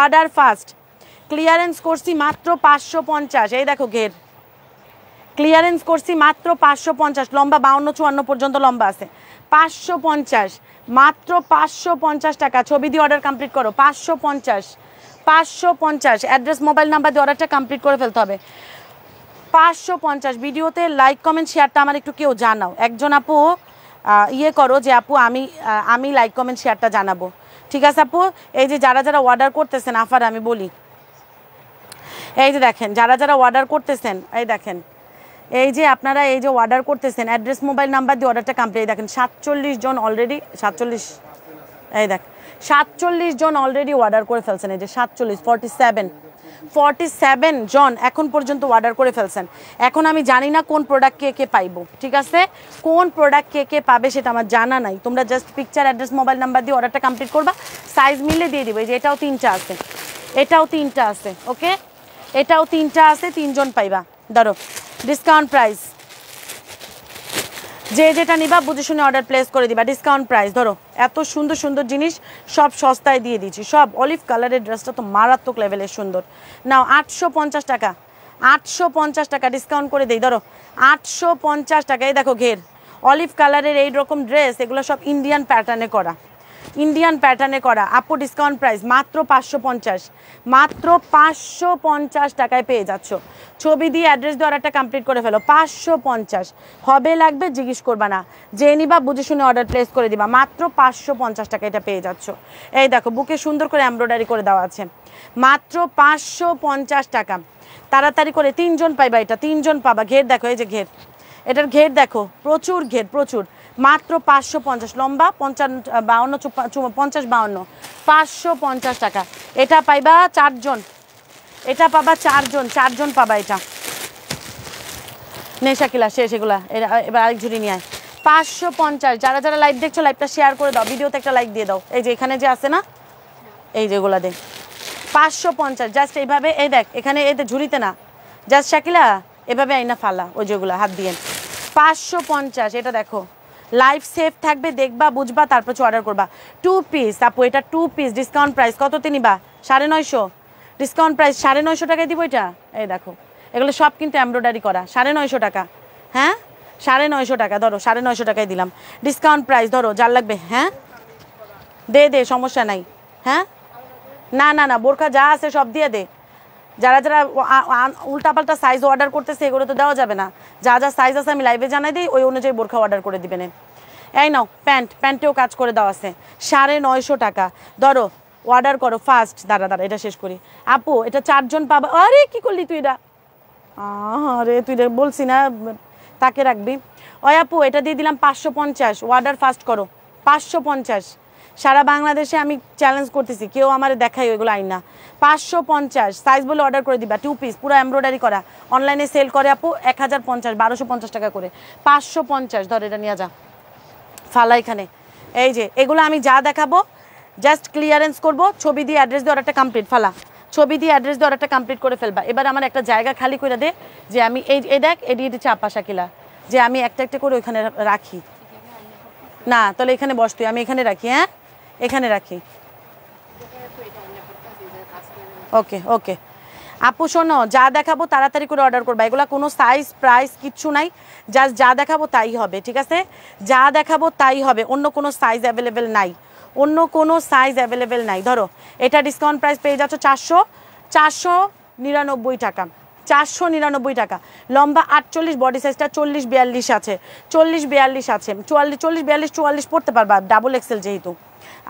অর্ডার ফার্স্ট, ক্লিয়ারেন্স করছি মাত্র 550। এই দেখো ঘের, ক্লিয়ারেন্স করছি মাত্র 550। লম্বা 52-54 পর্যন্ত লম্বা আছে। 550, মাত্র 550 টাকা। ছবি দিয়ে অর্ডার কমপ্লিট করো। 550, 550। অ্যাড্রেস, মোবাইল নাম্বার দিয়ে অর্ডারটা কমপ্লিট করে ফেলতে হবে। 550। ভিডিওতে লাইক, কমেন্ট, শেয়ারটা আমার একটু কেউ জানাও। একজন আপু ইয়ে করো যে আপু আমি লাইক, কমেন্ট, শেয়ারটা জানাবো, ঠিক আছে আপু? এই যে যারা যারা অর্ডার করতেছেন, আফার আমি বলি, এই যে দেখেন যারা যারা অর্ডার করতেছেন, এই দেখেন, এই যে আপনারা এই যে অর্ডার করতেছেন, অ্যাড্রেস, মোবাইল নাম্বার দিয়ে অর্ডারটা কমপ্লিট। দেখেন 47 জন অলরেডি, 47, এই দেখ 47 জন অলরেডি অর্ডার করে ফেলছেন। এই যে 47, 47 জন এখন পর্যন্ত অর্ডার করে ফেলছেন। এখন আমি জানি না কোন প্রোডাক্ট কে কে পাইবো, ঠিক আছে? কোন প্রোডাক্ট কে কে পাবে সেটা আমার জানা নাই। তোমরা just picture, address, mobile number দিয়ে অর্ডারটা কমপ্লিট করবা, সাইজ মিলে দিয়ে দিবে। যে এটাও 3টা আছে, এটাও 3টা আছে, ওকে, এটাও 3টা আছে, 3 জন পাইবা। ধরো ডিসকাউন্ট প্রাইস, যে যেটা নিবা বুঝে শুনে অর্ডার প্লেস করে দিবা। ডিসকাউন্ট প্রাইস, ধরো এত সুন্দর সুন্দর জিনিস সব সস্তায় দিয়ে দিচ্ছি। সব অলিভ কালারের ড্রেসটা তো মারাত্মক লেভেলের সুন্দর। নাও 850 টাকা, 850 টাকা ডিসকাউন্ট করে দেই। ধরো 850 টাকা। এই দেখো ঘের, অলিভ কালারের এই রকম ড্রেস, এগুলো সব ইন্ডিয়ান প্যাটার্নে করা, ইন্ডিয়ান প্যাটার্নে করা। আপু ডিসকাউন্ট প্রাইস মাত্র 550, মাত্র 550 টাকায় পেয়ে যাচ্ছ। ছবি দিয়ে, অ্যাড্রেস দিয়ে অর্ডারটা কমপ্লিট করে ফেলো। 550 হবে, লাগবে জিজ্ঞেস করবা না, যে নিবা বুঝে শুনে অর্ডার প্লেস করে দিবা। মাত্র 550 টাকা এটা পেয়ে যাচ্ছ। এই দেখো বুকে সুন্দর করে এমব্রয়ডারি করে দেওয়া আছে, মাত্র 550 টাকা। তাড়াতাড়ি করে 3 জন পাইবা, এটা 3 জন পাবা। ঘের দেখো, এই যে ঘের, এটার ঘের দেখো, প্রচুর ঘের, প্রচুর। মাত্র 550, লম্বা 50-52, 550 টাকা। এটা পাইবা 4 জন, এটা পাবা 4 জন, 4 জন পাবা। এটা নেশাকিলা শেষ, এগুলা এবার আরেক ঝুড়ি নিয়ে আয়। 550। যারা যারা লাইভ দেখছো লাইভটা শেয়ার করে দাও, ভিডিওতে একটা লাইক দিয়ে দাও। এই যে এখানে যে আছে না, এই যেগুলা দে। 550 জাস্ট এইভাবে, এই দেখ এখানে, এই ঝুড়িতে না, জাস্ট শাকিলা এভাবে আইনা ফালা, ওই যেগুলা হাত দিয়ে। 550। এটা দেখো লাইভ সেফ থাকবে, দেখবা বুঝবা, তারপর অর্ডার করবা। 2 পিস আপু, এটা 2 পিস। ডিসকাউন্ট প্রাইস কততে নিবা? 950। ডিসকাউন্ট প্রাইস 950 টাকায় দিব এটা। এই দেখো এগুলো সব কিন্তু এমব্রয়ডারি করা। 950 টাকা, হ্যাঁ 950 টাকা। ধরো 950 টাকায় দিলাম। ডিসকাউন্ট প্রাইস, ধরো যার লাগবে, হ্যাঁ দে সমস্যা নাই। হ্যাঁ না না না, বোরখা যা আছে সব দিয়ে দে। যারা যারা উল্টাপাল্টা সাইজ অর্ডার করতেছে এগুলো তো দেওয়া যাবে না। যা যা সাইজ আছে আমি লাইভে জানাই দিই, ওই অনুযায়ী বোরখা অর্ডার করে দিবেন। এই নাও প্যান্টেও কাজ করে দেওয়া আছে, 950 টাকা। ধরো অর্ডার করো ফার্স্ট। দাঁড়া এটা শেষ করি। আপু এটা 4 জন পাবা। আরে কি করলি তুই? এটা আরে তুই বলছি না তাকে রাখবি। ওই আপু এটা দিয়ে দিলাম 550। অর্ডার ফার্স্ট করো। 550 সারা বাংলাদেশে আমি চ্যালেঞ্জ করতেছি, কেউ আমার দেখাই ওইগুলো আইন না। 550 সাইজ বলে অর্ডার করে দিবা। 2 পিস, পুরো এমব্রয়ডারি করা। অনলাইনে সেল করে আপু 1050, 1250 টাকা করে। 550। ধর এটা নিয়ে যা, ফালা এখানে। এই যে এগুলো আমি যা দেখাবো জাস্ট ক্লিয়ারেন্স করব, ছবি দিয়ে অ্যাড্রেস দিয়ে অর্ডারটা কমপ্লিট। ফালা ছবি দিয়ে অ্যাড্রেস দিয়ে অর্ডারটা কমপ্লিট করে ফেলবা। এবার আমার একটা জায়গা খালি করে দে, যে আমি এই দেখ এদিকে চাপা শাকিলা, যে আমি একটা একটা করে ওইখানে রাখি। না তাহলে এখানে বস তুই, আমি এখানে রাখি। হ্যাঁ এখানে রাখি। ওকে ওকে আপু শোনো, যা দেখাবো তাড়াতাড়ি করে অর্ডার করবা। এগুলো কোনো সাইজ প্রাইস কিচ্ছু নাই, জাস্ট যা দেখাবো তাই হবে, ঠিক আছে? যা দেখাবো তাই হবে, অন্য কোনো সাইজ অ্যাভেলেবেল নাই, অন্য কোনো সাইজ অ্যাভেলেবেল নাই। ধরো এটা ডিসকাউন্ট প্রাইস পেয়ে যাচ্ছ 499 টাকা, 499 টাকা। লম্বা 48, বডি সাইজটা 40-42 আছে, 40-42 আছে, 40-42-44 পড়তে পারবা, ডাবল এক্সেল যেহেতু।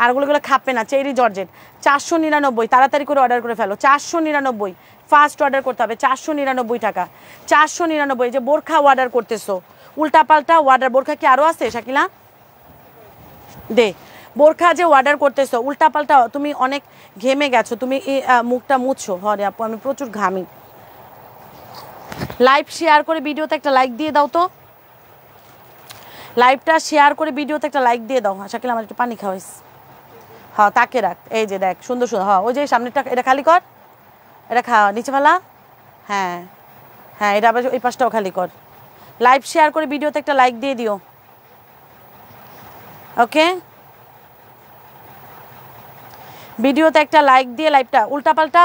আর ওগুলোগুলো খাপে না, চেরি জর্জেট। 499, তাড়াতাড়ি করে অর্ডার করে ফেলো। 499 ফার্স্ট অর্ডার করতে হবে, 499 টাকা, 499। যে বোরখা অর্ডার করতেছো উল্টাপাল্টা অর্ডার, বোরখা কি আরও আছে শাকিলা? দে বোরখা যে অর্ডার করতেছো উল্টাপাল্টা, তুমি অনেক ঘেমে গেছো, তুমি মুখটা মুছছো। হরে আপু আমি প্রচুর ঘামি। লাইভ শেয়ার করে ভিডিওতে একটা লাইক দিয়ে দাও তো, লাইভটা শেয়ার করে ভিডিওতে একটা লাইক দিয়ে দাও। শাকিলা আমার একটু পানি খাওয়াইস। হ্যাঁ তাকে রাখ, এই যে দেখ সুন্দর সুন্দর। হ্যাঁ ওই যে সামনেটা এটা খালি কর, এটা খা নিচে ফেলা। হ্যাঁ হ্যাঁ এটা আবার ওই পাশটাও খালি কর। লাইভ শেয়ার করে ভিডিওতে একটা লাইক দিয়ে দিও, ওকে? ভিডিওতে একটা লাইক দিয়ে লাইভটা উল্টাপাল্টা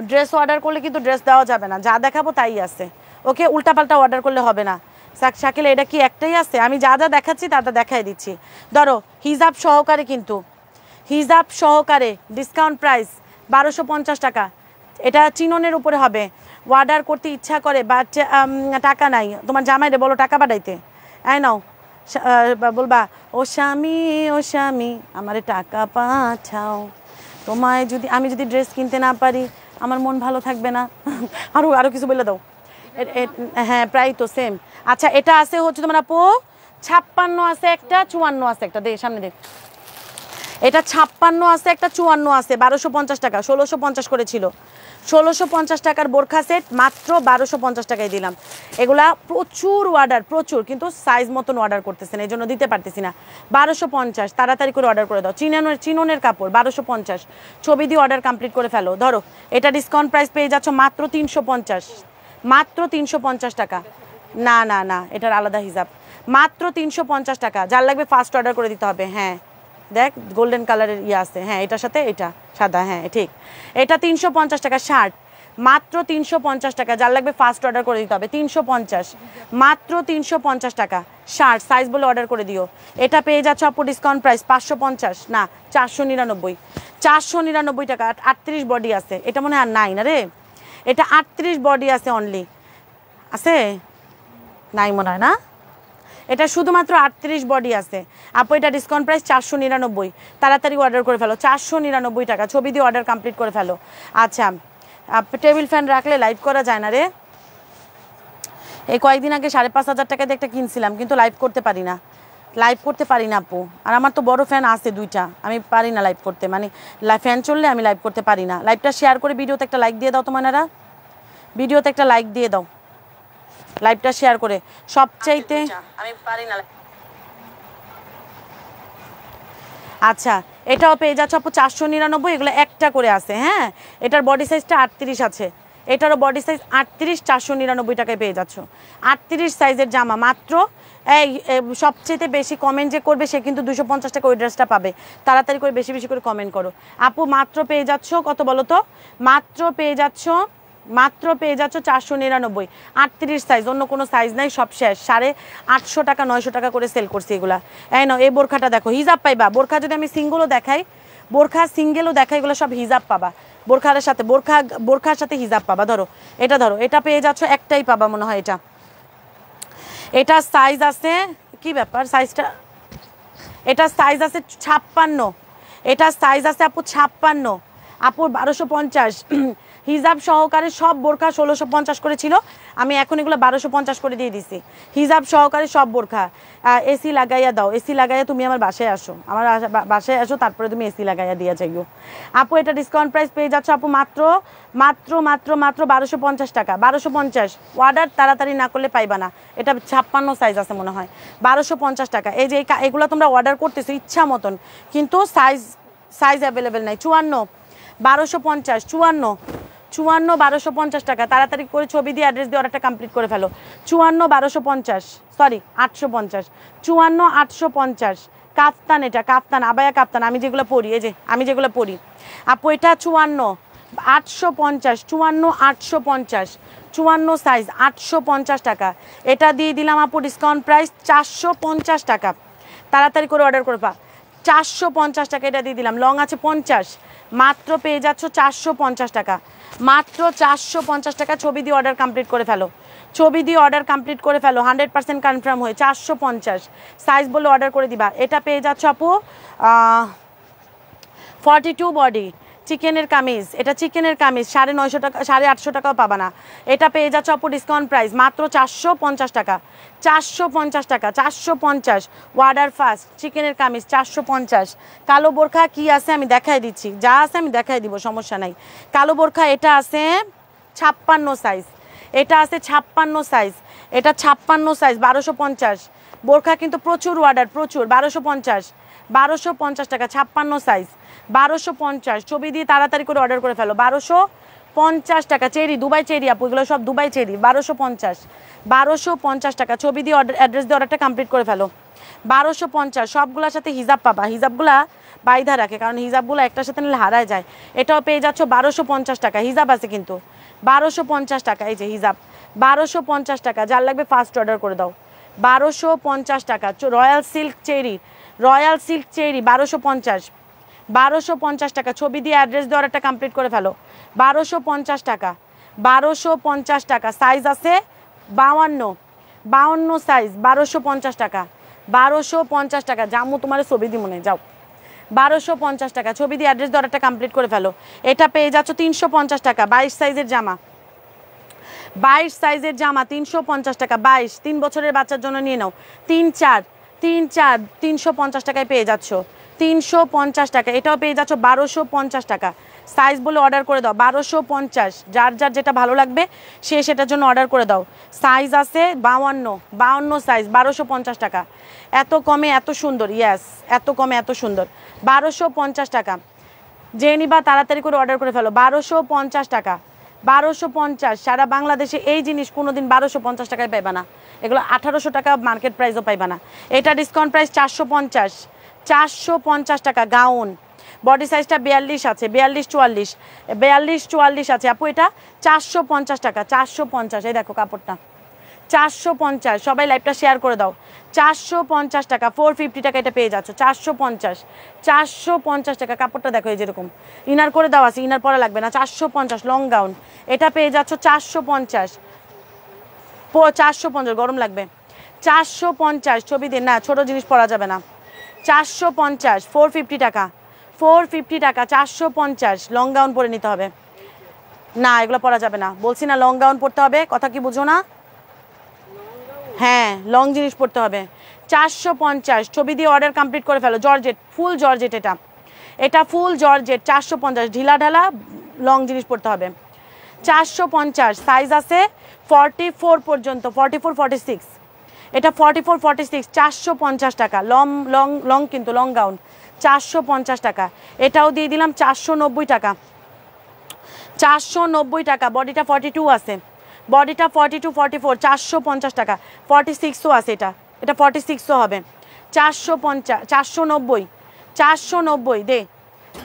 ড্রেস অর্ডার করলে কিন্তু ড্রেস দেওয়া যাবে না, যা দেখাবো তাই আছে, ওকে? উল্টাপাল্টা অর্ডার করলে হবে না। শাকিলা এটা কি একটাই আছে? আমি যা যা দেখাচ্ছি তা দেখাই দিচ্ছি। ধরো হিজাব সহকারে, কিন্তু হিজাব সহকারে ডিসকাউন্ট প্রাইস 1250 টাকা। এটা চিননের উপরে হবে। অর্ডার করতে ইচ্ছা করে বাট টাকা নাই, তোমার জামাইরে বলো টাকা পাঠাইতে। এই নাও বলবা, ও স্বামী আমারে টাকা পাঠাও। তোমায় যদি আমি যদি ড্রেস কিনতে না পারি আমার মন ভালো থাকবে না। আরও কিছু বলে দাও। হ্যাঁ প্রায় তো সেম। আচ্ছা এটা আছে হচ্ছে তোমার আপু 56 আছে একটা, 54 আছে একটা, দে সামনে দে। এটা 56 আছে একটা, 54 আছে, 1250 টাকা, 1650 করেছিল। 1650 টাকার বোরখা সেট মাত্র 1250 টাকায় দিলাম। এগুলা প্রচুর অর্ডার, প্রচুর, কিন্তু সাইজ মতন অর্ডার করতেছেন, এই জন্য দিতে পারতেছি না। 1250 তাড়াতাড়ি করে অর্ডার করে দাও। চিননের কাপড় 1250, ছবি দিয়ে অর্ডার কমপ্লিট করে ফেলো। ধরো এটা ডিসকাউন্ট প্রাইস পেয়ে যাচ্ছ মাত্র 350, মাত্র 350 টাকা। না না না এটার আলাদা হিসাব, মাত্র 350 টাকা। যার লাগবে ফার্স্ট অর্ডার করে দিতে হবে। হ্যাঁ দেখ গোল্ডেন কালারের ইয়ে আছে, হ্যাঁ এটার সাথে এটা সাদা, হ্যাঁ ঠিক। এটা 350 টাকা শার্ট, মাত্র 350 টাকা। যার লাগবে ফার্স্ট অর্ডার করে দিতে হবে। 350, মাত্র 350 টাকা শার্ট, সাইজ বলে অর্ডার করে দিও। এটা পেয়ে যাচ্ছ আপু ডিসকাউন্ট প্রাইস 550 না 499, 499 টাকা। 38 বডি আছে, এটা মনে হয় আর নাই না রে, এটা 38 বডি আছে, অনলি আছে, নাই মনে হয় না, এটা শুধুমাত্র 38 বডি আছে আপু। এটা ডিসকাউন্ট প্রাইস 499, তাড়াতাড়ি অর্ডার করে ফেলো। 499 টাকা, ছবি দিয়ে অর্ডার কমপ্লিট করে ফেলো। আচ্ছা টেবিল ফ্যান রাখলে লাইভ করা যায় না রে। এই কয়েকদিন আগে 5500 টাকা দিয়ে একটা কিনছিলাম, কিন্তু লাইভ করতে পারি না, লাইভ করতে পারি না আপু। আর আমার তো বড় ফ্যান আছে 2টা, আমি পারি না লাইভ করতে, মানে ফ্যান চললে আমি লাইভ করতে পারি না। লাইভটা শেয়ার করে ভিডিওতে একটা লাইক দিয়ে দাও তোমারা, ভিডিওতে একটা লাইক দিয়ে দাও, লাইভটা শেয়ার করে। সবচাইতে আমি পারি না। আচ্ছা এটাও পেয়ে যাচ্ছে আপু 499, এগুলো একটা করে আছে। হ্যাঁ এটার বডি সাইজটা 38 আছে, এটারও বডি সাইজ 38, 499 টাকায় পেয়ে যাচ্ছ। 38 সাইজের জামা মাত্র। এই সবচেয়ে বেশি কমেন্ট যে করবে সে কিন্তু 250 টাকা ওই ড্রেসটা পাবে। তাড়াতাড়ি করে বেশি বেশি করে কমেন্ট করো আপু। মাত্র পেয়ে যাচ্ছ কত বলো তো, মাত্র পেয়ে যাচ্ছ 499, 38 সাইজ, অন্য কোনো সাইজ নাই, সব শেষ। 850 টাকা 900 টাকা করে সেল করছি এগুলা। এই নাও এই বোরখাটা দেখো, হিজাব পাইবা। বোরখা যদি আমি সিঙ্গেলও দেখাই, বোরখা সিঙ্গেলও দেখাই, এগুলো সব হিজাব পাবা। বোরখার সাথে বোরখার সাথে হিজাব পাবা। ধরো এটা পেয়ে যাচ্ছ, একটাই পাবা মনে হয়। এটা সাইজ আছে, কি ব্যাপার সাইজটা, এটা সাইজ আছে 56, এটা সাইজ আছে আপু 56, আপুর 1250 হিজাব সহকারে সব বোরখা 1650 করে ছিল, আমি এখন এগুলো 1250 করে দিয়ে দিছি। হিজাব সহকারে সব বোরখা। এসি লাগাইয়া দাও, এসি লাগাইয়া তুমি আমার বাসায় আসো, আমার বাসায় আসো, তারপরে তুমি এসি লাগাইয়া দিয়ে যাইও। আপু এটা ডিসকাউন্ট প্রাইস পেয়ে যাচ্ছ আপু মাত্র মাত্র মাত্র মাত্র 1250 টাকা। 1250, অর্ডার তাড়াতাড়ি না করলে পাইবা না। এটা 56 সাইজ আছে মনে হয়। 1250 টাকা। এই যে এগুলো তোমরা অর্ডার করতেছো ইচ্ছা মতন, কিন্তু সাইজ অ্যাভেলেবেল নাই। 54 1250, 54 1250 টাকা। তাড়াতাড়ি করে ছবি দিয়ে অ্যাড্রেস দিয়ে অর্ডারটা কমপ্লিট করে ফেলো। 54 1250, সরি 850, 54 850। কাফতান, এটা কাফতান, আবায়া কাফতান, আমি যেগুলো পরি, এই যে আমি যেগুলো পরি আপু, এটা 54 850, 54 850, 54 সাইজ 850 টাকা। এটা দিয়ে দিলাম আপু ডিসকাউন্ট প্রাইস 450 টাকা। তাড়াতাড়ি করে অর্ডার করবা। 450 টাকা এটা দিয়ে দিলাম। লং আছে 50, মাত্র পেয়ে যাচ্ছ 450 টাকা। মাত্র 450 টাকা। ছবি দিয়ে অর্ডার কমপ্লিট করে ফেলো, ছবি দিয়ে অর্ডার কমপ্লিট করে ফেলো। 100% কনফার্ম হয়ে 450 সাইজ বলে অর্ডার করে দিবা। এটা পেয়ে যাচ্ছ আপু 42 বডি চিকেনের কামিজ, এটা চিকেনের কামিজ 950 টাকা, 850 টাকাও পাবা না। এটা পেয়ে যাচ্ছ আপু ডিসকাউন্ট প্রাইস মাত্র 450 টাকা। 450 টাকা, 450। অর্ডার ফার্স্ট চিকেনের কামিজ 450। কালো বোরখা কি আছে আমি দেখাই দিচ্ছি, যা আছে আমি দেখাই দিব, সমস্যা নাই। কালো বোরখা এটা আছে 56 সাইজ, এটা আছে 56 সাইজ, এটা 56 সাইজ 1250। বোরখা কিন্তু প্রচুর অর্ডার, প্রচুর। 1250 টাকা, 56 সাইজ 1250। ছবি দিয়ে তাড়াতাড়ি করে অর্ডার করে ফেলো। 1250 টাকা। চেরি, দুবাই চেরি আপু, এগুলো সব দুবাই চেরি। 1250 টাকা। ছবি দিয়ে অ্যাড্রেস দিয়ে অর্ডারটা কমপ্লিট করে ফেলো। 1250। সবগুলোর সাথে হিজাব পাবা, হিজাবগুলা বাইধা রাখে, কারণ হিজাবগুলো একটার সাথে নিলে হারায় যায়। এটাও পেয়ে যাচ্ছ 1250 টাকা। হিজাব আছে কিন্তু 1250 টাকা। এই যে হিজাব 1250 টাকা। যার লাগবে ফার্স্ট অর্ডার করে দাও। 1250 টাকা। Royal silk cherry, royal silk cherry 1250 টাকা। ছবি দিয়ে অ্যাড্রেস দিয়ে অর্ডারটা কমপ্লিট করে ফেলো। 1250 টাকা। 1250 টাকা। সাইজ আছে 52 সাইজ 1250 টাকা। 1250 টাকা। জামু তোমার ছবি দি মনে যাও। 1250 টাকা। ছবি দিয়ে অ্যাড্রেস দিয়ে অর্ডারটা কমপ্লিট করে ফেলো। এটা পেয়ে যাচ্ছ 350 টাকা। 22 সাইজের জামা, 22 সাইজের জামা 350 টাকা। 22 3 বছরের বাচ্চার জন্য নিয়ে নাও। 3-4 350 টাকায় পেয়ে যাচ্ছ। 350 টাকা। এটাও পেয়ে যাচ্ছ 1250 টাকা। সাইজ বলে অর্ডার করে দাও। 1250। যার যার যেটা ভালো লাগবে সে সেটার জন্য অর্ডার করে দাও। সাইজ আছে 52 সাইজ 1250 টাকা। এত কমে এত সুন্দর, ইয়েস, এত কমে এত সুন্দর। 1250 টাকা। যে নিবা তাড়াতাড়ি করে অর্ডার করে ফেলো। 1250 টাকা। 1250। সারা বাংলাদেশে এই জিনিস কোনোদিন 1250 টাকায় পাইবা না। এগুলো 1800 টাকা মার্কেট প্রাইসও পাইবা না। এটা ডিসকাউন্ট প্রাইস 450। 450 টাকা। গাউন বডি সাইজটা 42 আছে, 42-44 আছে আপু। এটা 450 টাকা। 450। এই দেখো কাপড়টা 450। সবাই লাইভটা শেয়ার করে দাও। 450 টাকা। 450 টাকা এটা পেয়ে যাচ্ছ। 450 টাকা। কাপড়টা দেখো এই যেরকম, ইনার করে দেওয়া আছে, ইনার পরা লাগবে না। 450 লং গাউন। এটা পেয়ে যাচ্ছ 450। 450 গরম লাগবে। 450। ছবি দিন না, ছোট জিনিস পরা যাবে না। 450। 450 টাকা। 450 টাকা। 450 লং গাউন পরে নিতে হবে। না এগুলো পরা যাবে না, বলছি না লং গাউন পরতে হবে, কথা কি বুঝো না? হ্যাঁ লং জিনিস পরতে হবে। 450। ছবি দিয়ে অর্ডার কমপ্লিট করে ফেলো। জর্জেট, ফুল জর্জেট, এটা ফুল জর্জেট। 450 ঢিলা ঢালা লং জিনিস পরতে হবে। 450। সাইজ আছে 44 পর্যন্ত, 44-46। এটা 44-46। 450 টাকা। লং লং লং কিন্তু লং গাউন 450 টাকা। এটাও দিয়ে দিলাম 490 টাকা। 490 টাকা। বডিটা 42 আছে, বডিটা 42-44। 450 টাকা। 46ও আছে, এটা 46ও হবে। 450 490 490 দে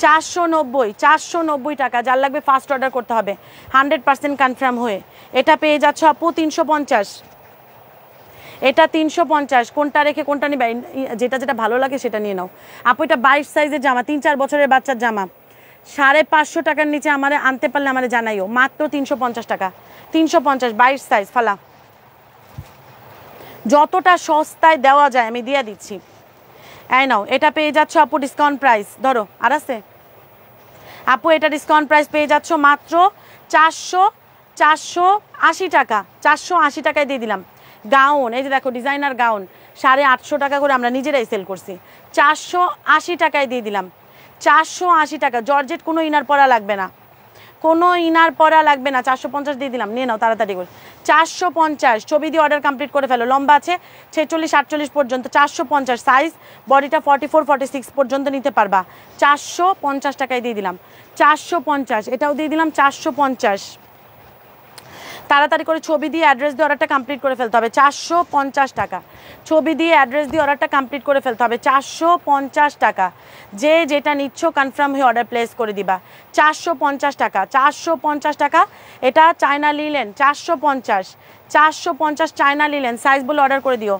490 টাকা। যার লাগবে ফার্স্ট অর্ডার করতে হবে 100% কনফার্ম হয়ে। এটা পেয়ে যাচ্ছ আপু 350। এটা 350। কোনটা রেখে কোনটা নিবে, যেটা যেটা ভালো লাগে সেটা নিয়ে নাও আপু। এটা 22 সাইজের জামা, 3-4 বছরের বাচ্চার জামা। 550 টাকার নিচে আমারে আনতে পারলে আমারে জানাইও। মাত্র 350 টাকা। 350 22 সাইজ ফালা। যতটা সস্তায় দেওয়া যায় আমি দিয়ে দিচ্ছি। এই নাও, এটা পেয়ে যাচ্ছ আপু ডিসকাউন্ট প্রাইস। ধরো আর আছে আপু এটা ডিসকাউন্ট প্রাইস পেয়ে যাচ্ছ মাত্র 480 টাকা, 480 টাকায় দিয়ে দিলাম। গাউন এই যে দেখো ডিজাইনার গাউন 850 টাকা করে আমরা নিজেরাই সেল করছি, 480 টাকায় দিয়ে দিলাম। 480 টাকা, জর্জেট কোনো ইনার পরা লাগবে না, কোনো ইনার পরা লাগবে না, 450 দিয়ে দিলাম, নিয়ে নাও তাড়াতাড়ি করে। 450, ছবি দিয়ে অর্ডার কমপ্লিট করে ফেলো। লম্বা আছে 46 48 পর্যন্ত, 450 সাইজ, বডিটা 44 46 পর্যন্ত নিতে পারবা। 450 টাকায় দিয়ে দিলাম, 450 এটাও দিয়ে দিলাম 450। তাড়াতাড়ি করে ছবি দিয়ে অ্যাড্রেস দিয়ে অর্ডারটা কমপ্লিট করে ফেলতে হবে। 450 টাকা, ছবি দিয়ে অ্যাড্রেস দিয়ে অর্ডারটা কমপ্লিট করে ফেলতে হবে। 450 টাকা, যে যেটা নিচ্ছ কনফার্ম হয়ে অর্ডার প্লেস করে দিবা। 450 টাকা, 450 টাকা। এটা China linen 450, 450 China linen, size বলে অর্ডার করে দিও।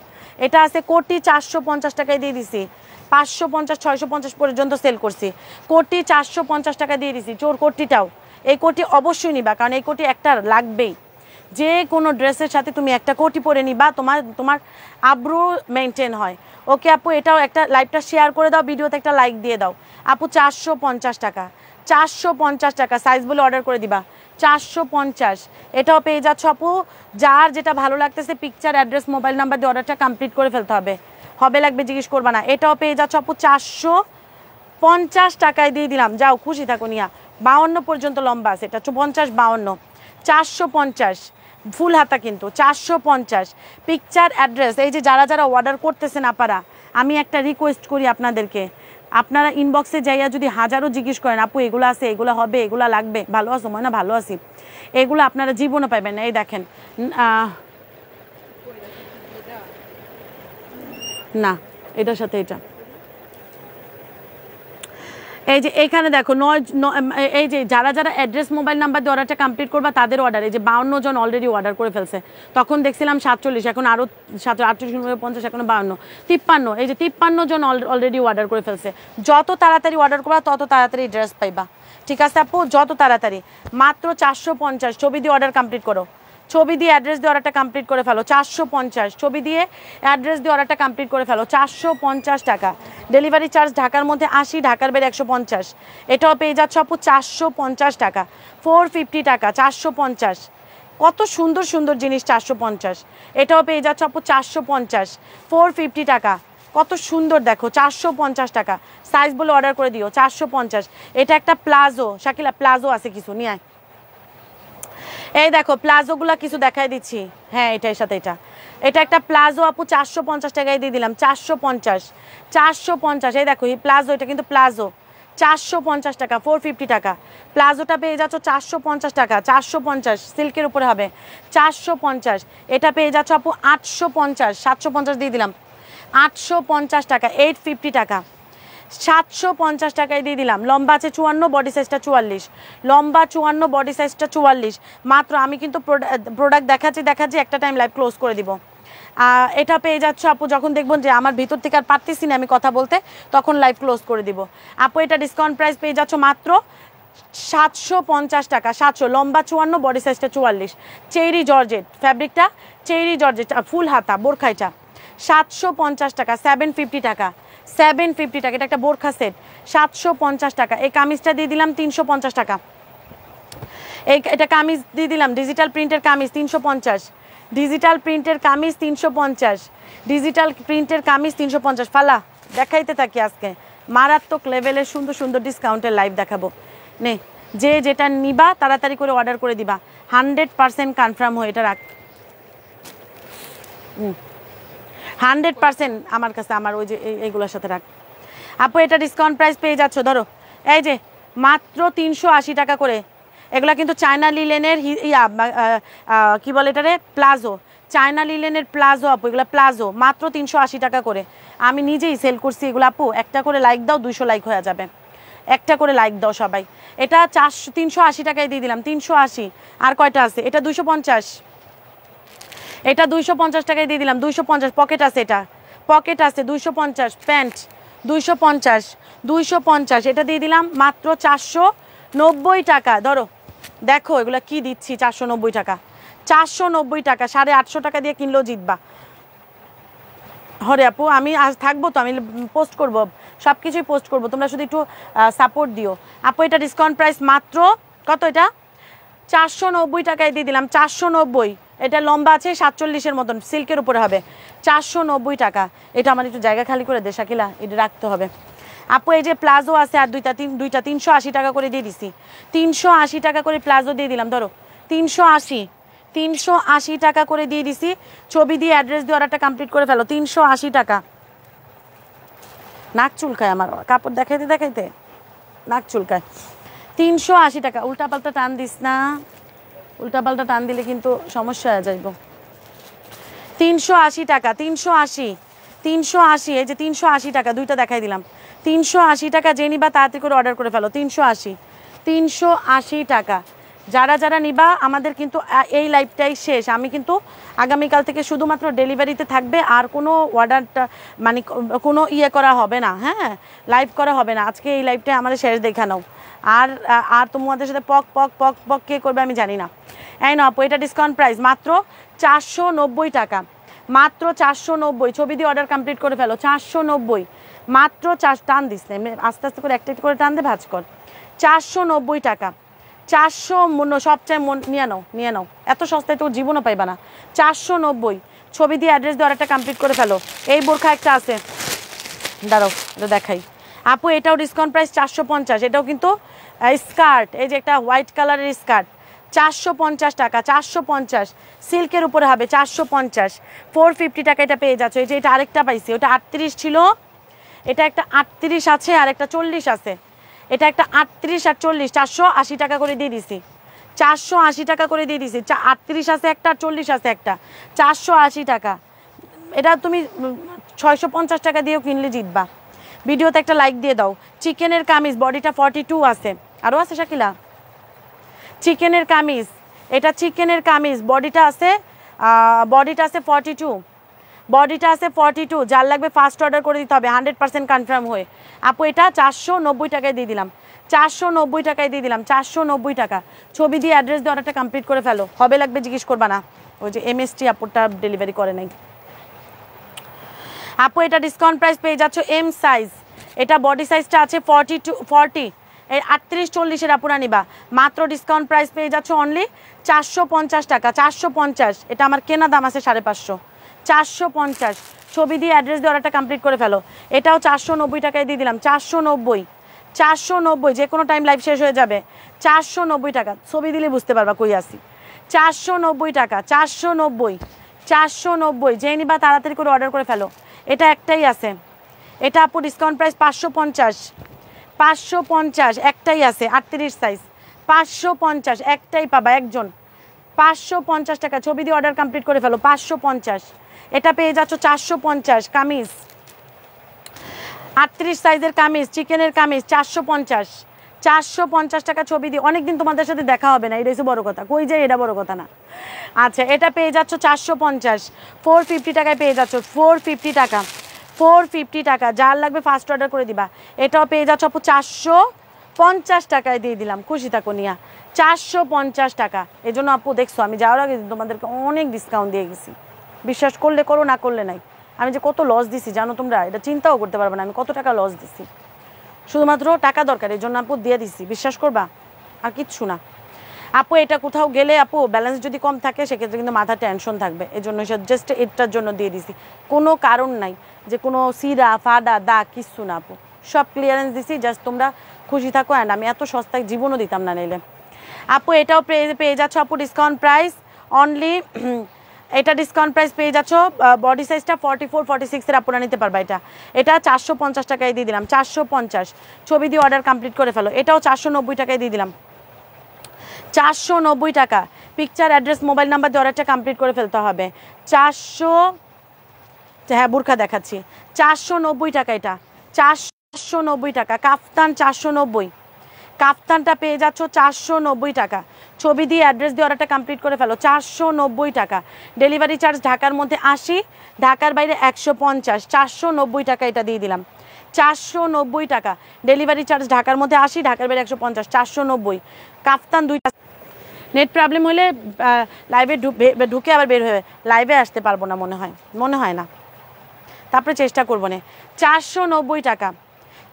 এটা আছে কোটি 450 টাকায় দিয়ে দিছি, 550 650 পর্যন্ত সেল করছি। কোটি 450 টাকা দিয়ে দিছি, চোর কোটিটাও। এই কোটি অবশ্যই নিবা, কারণ এই কোটি একটা লাগবেই। যে কোনো ড্রেসের সাথে তুমি একটা কোটি পরে নিবা, তোমার আব্রু মেনটেন হয়। ওকে আপু, এটাও একটা লাইভটা শেয়ার করে দাও, ভিডিওতে একটা লাইক দিয়ে দাও। আপু 450 টাকা, 450 টাকা, সাইজ বলে অর্ডার করে দিবা। 450 এটাও পেয়ে যাচ্ছ আপু। যার যেটা ভালো লাগতেছে পিকচার অ্যাড্রেস মোবাইল নাম্বার দিয়ে অর্ডারটা কমপ্লিট করে ফেলতে হবে, হবে লাগবে জিজ্ঞেস করবা না। এটাও পেয়ে যাচ্ছ আপু 450 টাকায় দিয়ে দিলাম। যাও খুশি থাকো নিয়া। 52 পর্যন্ত লম্বা আছে, এটা 50 52, 450 ফুল হাতা কিন্তু 450। পিকচার অ্যাড্রেস এই যে যারা যারা অর্ডার করতেছেন আপারা, আমি একটা রিকোয়েস্ট করি আপনাদেরকে, আপনারা ইনবক্সে যাইয়া যদি হাজারও জিজ্ঞেস করেন আপু এগুলো আছে, এগুলো হবে, এগুলো লাগবে, ভালো আছো মনে, ভালো আছি, এগুলো আপনারা জীবনও পাইবেন না। এই দেখেন না, এটার সাথে এটা, এই যে এইখানে দেখো এই যে যারা যারা অ্যাড্রেস মোবাইল নাম্বার দিয়ে অর্ডারটা কমপ্লিট করবা তাদের অর্ডার, এই যে 52 জন অলরেডি অর্ডার করে ফেলছে। তখন দেখছিলাম 47, এখন আরও 48 50, এখন 52 53, এই যে 53 জন অলরেডি অর্ডার করে ফেলছে। যত তাড়াতাড়ি অর্ডার করবা তত তাড়াতাড়ি ড্রেস পাইবা, ঠিক আছে আপু? যত তাড়াতাড়ি। মাত্র 450, ছবি দিয়ে অর্ডার কমপ্লিট করো, ছবি দিয়ে অ্যাড্রেস দিয়ে অর্ডারটা কমপ্লিট করে ফেলো। 450, ছবি দিয়ে অ্যাড্রেস দিয়ে অর্ডারটা কমপ্লিট করে ফেলো। 450 টাকা, ডেলিভারি চার্জ ঢাকার মধ্যে 80, ঢাকার বাইরে 150। এটাও পেয়ে যাচ্ছ আপু 450 টাকা, 450 টাকা, 450। কত সুন্দর সুন্দর জিনিস, 450। এটাও পেয়ে যাচ্ছ আপু 450, 450 টাকা, কত সুন্দর দেখো, 450 টাকা, সাইজ বলে অর্ডার করে দিও। 450। এটা একটা প্লাজো, শাকিলা প্লাজো আছে কিছু, নিয়ে আয়। এই দেখো প্লাজোগুলো কিছু দেখাই দিচ্ছি, হ্যাঁ এটার সাথে এটা একটা প্লাজো আপু 450 টাকায় দিয়ে দিলাম। 450, 450। এই দেখো এই প্লাজো, এটা কিন্তু প্লাজো, 450 টাকা, 450 টাকা। প্লাজোটা পেয়ে যাচ্ছ 450 টাকা, 450, সিল্কের উপরে হবে। 450। এটা পেয়ে যাচ্ছ আপু 850, 750 দিয়ে দিলাম। 850 টাকা, 850 টাকা, 750 টাকায় দিয়ে দিলাম। লম্বা আছে 54, বডি সাইজটা 44, লম্বা 54, বডি সাইজটা 44 মাত্র। আমি কিন্তু প্রোডাক্ট দেখাচ্ছি, একটা টাইম লাইভ ক্লোজ করে দিব। এটা পেয়ে যাচ্ছ আপু, যখন দেখবেন যে আমার ভিতর থেকে আর পারতেছি না আমি কথা বলতে, তখন লাইভ ক্লোজ করে দিব। আপু এটা ডিসকাউন্ট প্রাইস পেয়ে যাচ্ছ মাত্র 750 টাকা, 700, লম্বা 54, বডি সাইজটা 44, চেরি জর্জেট ফ্যাব্রিকটা, চেরি জর্জেট, ফুল হাতা বোরখাইটা। 750 টাকা, 750 টাকা, 750 টাকা। এটা একটা বোরখা সেট, 750 টাকা। এই কামিজটা দিয়ে দিলাম 350 টাকা। এটা কামিজ দিয়ে দিলাম, ডিজিটাল প্রিন্টের কামিজ 350, ডিজিটাল প্রিন্টের কামিজ 350, ডিজিটাল প্রিন্টের কামিজ 350। ফালা দেখাইতে থাকি, আজকে মারাত্মক লেভেলের সুন্দর সুন্দর ডিসকাউন্টের লাইভ দেখাবো। নে, যে যেটা নিবা তাড়াতাড়ি করে অর্ডার করে দিবা, 100% কনফার্ম হয়ে এটা রাখ। 100% আমার কাছে, আমার ওই যে এইগুলোর সাথে রাখ। আপু এটা ডিসকাউন্ট প্রাইস পেয়ে যাচ্ছ, ধরো এই যে মাত্র 380 টাকা করে। এগুলা কিন্তু চায়না লিলেনের কি বলে এটারে, প্লাজো, চায়না লিলেনের প্লাজো আপু, এগুলো প্লাজো, মাত্র 380 টাকা করে। আমি নিজেই সেল করছি এগুলো আপু। একটা করে লাইক দাও, 200 লাইক হয়ে যাবে, একটা করে লাইক দাও সবাই। এটা 380 টাকায় দিয়ে দিলাম, 380। আর কয়টা আছে? এটা 250, এটা 250 টাকায় দিয়ে দিলাম, 250। পকেট আছে, এটা পকেট আছে, 250। প্যান্ট 250, 250। এটা দিয়ে দিলাম মাত্র 490 টাকা। ধরো দেখো এগুলো কি দিচ্ছি, 490 টাকা, 490 টাকা। 850 টাকা দিয়ে কিনলেও জিতবা। হরে আপু আমি আজ থাকবো তো, আমি পোস্ট করব সব কিছুই পোস্ট করবো, তোমরা শুধু একটু সাপোর্ট দিও। আপু এটা ডিসকাউন্ট প্রাইস মাত্র কত, এটা 490 টাকায় দিয়ে দিলাম, 490। এটা লম্বা আছে 47-এর মতন, সিল্কের উপরে হবে, 490 টাকা। এটা আমার একটু জায়গা খালি করে দে শাকিলা, এটা রাখতে হবে। আপু এই যে প্লাজো আছে আর দুইটা 380 টাকা করে দিয়ে দিছি, 380 টাকা করে প্লাজো দিয়ে দিলাম, ধরো 380 টাকা করে দিয়ে দিছি। ছবি দিয়ে অ্যাড্রেস দিয়ে অর্ডারটা কমপ্লিট করে ফেলো, 380 টাকা। নাক চুলকায় আমার, কাপড় দেখাইতে দেখাইতে নাক চুলকায়। 380 টাকা। উল্টাপাল্টা টান দিস না, উল্টাপাল্টা টান দিলে কিন্তু সমস্যা হয়ে যাইব। 380 টাকা, 380, এই যে 380 টাকা, দুইটা দেখাই দিলাম। 380 টাকা, যে নিবা তাড়াতাড়ি করে অর্ডার করে ফেলো। 380 টাকা। যারা যারা নিবা, আমাদের কিন্তু এই লাইভটাই শেষ। আমি কিন্তু আগামীকাল থেকে শুধুমাত্র ডেলিভারিতে থাকবে, আর কোনো অর্ডারটা মানে কোনো করা হবে না, হ্যাঁ, লাইভ করা হবে না। আজকে এই লাইভটাই আমাদের শেষ দেখানো। আর আর তোমাদের সাথে পক পক পক পক কে করবে আমি জানি না। এই না আপু, এটা ডিসকাউন্ট প্রাইস মাত্র 490 টাকা, মাত্র 490। ছবি দিয়ে অর্ডার কমপ্লিট করে ফেলো, 490 মাত্র। টান দিস না, আস্তে আস্তে করে একটা করে টান দে, ভাজ কর। 490 টাকা, 400 সবচেয়ে নিয়ে নাও, এত সস্তায় তো জীবনও পাইবা না। 490, ছবি দিয়ে অ্যাড্রেস দিয়ে অর্ডারটা কমপ্লিট করে ফেলো। এই বোরখা একটা আছে, দাঁড়াও এটা দেখাই। আপু এটাও ডিসকাউন্ট প্রাইস 450। এটাও কিন্তু স্কার্ট, এই যে একটা হোয়াইট কালারের স্কার্ট, 450 টাকা, 450। সিল্কের উপরে হবে, 450। 450 টাকা এটা পেয়ে যাচ্ছ। এই যে এটা আরেকটা পাইছি, ওটা 38 ছিল, এটা একটা 38 আছে আর একটা 40 আছে। এটা একটা 38 আর 40, 480 টাকা করে দিয়ে দিছি, 480 টাকা করে দিয়ে দিছি। 38 আছে একটা, 40 আছে একটা, 480 টাকা। এটা তুমি 650 টাকা দিয়েও কিনলে জিতবা। ভিডিওতে একটা লাইক দিয়ে দাও। চিকেনের কামিজ, বডিটা 42 আছে, আরও আছে শাকিলা। চিকেনের কামিজ, এটা চিকেনের কামিজ, বডিটা আছে 42, বডিটা আছে 42। যার লাগবে ফার্স্ট অর্ডার করে দিতে হবে, 100% কনফার্ম হয়ে। আপু এটা 490 টাকায় দিয়ে দিলাম, 490 টাকায় দিয়ে দিলাম, 490 টাকা। ছবি দিয়ে অ্যাড্রেস দিয়ে অর্ডারটা কমপ্লিট করে ফেলো, হবে লাগবে জিজ্ঞেস করবা না। ওই যে MST আপুরটা ডেলিভারি করে নাই। আপু এটা ডিসকাউন্ট প্রাইস পেয়ে যাচ্ছ এম সাইজ, এটা বডি সাইজটা আছে 40, এই 38-40-এর আপুরা নিবা, মাত্র ডিসকাউন্ট প্রাইস পেয়ে যাচ্ছ অনলি 450 টাকা, 450। এটা আমার কেনা দাম আছে 550, 450। ছবি দিয়ে অ্যাড্রেস দিয়ে অর্ডারটা কমপ্লিট করে ফেলো। এটাও 490 টাকায় দিয়ে দিলাম, 490, যে কোনো টাইম লাইভ শেষ হয়ে যাবে। 490 টাকা, ছবি দিলে বুঝতে পারবা কই আসি। 490 টাকা, 490, যে নিবা তাড়াতাড়ি করে অর্ডার করে ফেলো। এটা একটাই আছে, এটা আপু ডিসকাউন্ট প্রাইস 550, একটাই আছে 38 সাইজ, 550 একটাই পাবা একজন, 550 টাকা। ছবি দিয়ে অর্ডার কমপ্লিট করে ফেলো, 550। এটা পেয়ে যাচ্ছ 450। কামিজ 38 সাইজের কামিজ, চিকেনের কামিজ 450 টাকা। ছবি দিয়ে অনেকদিন তোমাদের সাথে দেখা হবে না, এটা হচ্ছে বড় কথা, কই যায় এটা বড় কথা না। আচ্ছা এটা পেয়ে যাচ্ছ 450, 450 টাকায় পেয়ে যাচ্ছ, 450 টাকা, 450 টাকা। যার লাগবে ফার্স্ট অর্ডার করে দিবা। এটাও পেয়ে যাচ্ছ আপু 450 টাকায় দিয়ে দিলাম, খুশি থাকো নিয়া, 450 টাকা। এই জন্য আপু দেখছো আমি যাওয়ার আগে তোমাদেরকে অনেক ডিসকাউন্ট দিয়ে গেছি, বিশ্বাস করলে করো, না করলে নাই। আমি যে কত লস দিছি জানো তোমরা, এটা চিন্তাও করতে পারবে না আমি কত টাকা লস দিছি। শুধুমাত্র টাকা দরকার, এই জন্য আপু দিয়ে দিছি, বিশ্বাস করবা, আর কিচ্ছু না। আপু এটা কোথাও গেলে আপু ব্যালেন্স যদি কম থাকে সেক্ষেত্রে কিন্তু মাথা টেনশন থাকবে, এই জন্য জাস্ট এটার জন্য দিয়ে দিছি, কোনো কারণ নাই যে কোনো সিরা ফাডা দা কিচ্ছু না আপু, সব ক্লিয়ারেন্স দিছি, জাস্ট তোমরা খুশি থাকো। অ্যান্ড আমি এত সস্তায় জীবনও দিতাম না নিলে। আপু এটাও পেয়ে যাচ্ছ আপু ডিসকাউন্ট প্রাইস অনলি, এটা ডিসকাউন্ট প্রাইস পেয়ে যাচ্ছ, বডি সাইজটা 44-46-এর আপনারা নিতে পারবা। এটা 450 টাকায় দিয়ে দিলাম, 450। ছবি দিয়ে অর্ডার কমপ্লিট করে ফেলো। এটাও 490 টাকায় দিয়ে দিলাম, 490 টাকা। পিকচার অ্যাড্রেস মোবাইল নাম্বার দিয়ে অর্ডারটা কমপ্লিট করে ফেলতে হবে। 400, হ্যাঁ বুরখা দেখাচ্ছি, 490 টাকা, এটা 490 টাকা। কাফতান 490, কাফতানটা পেয়ে যাচ্ছ 490 টাকা। ছবি দিয়ে অ্যাড্রেস দিয়ে অর্ডারটা কমপ্লিট করে ফেলো, 490 টাকা। ডেলিভারি চার্জ ঢাকার মধ্যে 80, ঢাকার বাইরে 150, 490 টাকা এটা দিয়ে দিলাম, 490 টাকা। ডেলিভারি চার্জ ঢাকার মধ্যে 80, ঢাকার বাইরে 150, 490। কাফতান দুইটা। নেট প্রবলেম হলে লাইভে ঢুকে আবার বের হয়ে লাইভে আসতে পারবো না মনে হয় না, তারপরে চেষ্টা করবো না। 490 টাকা,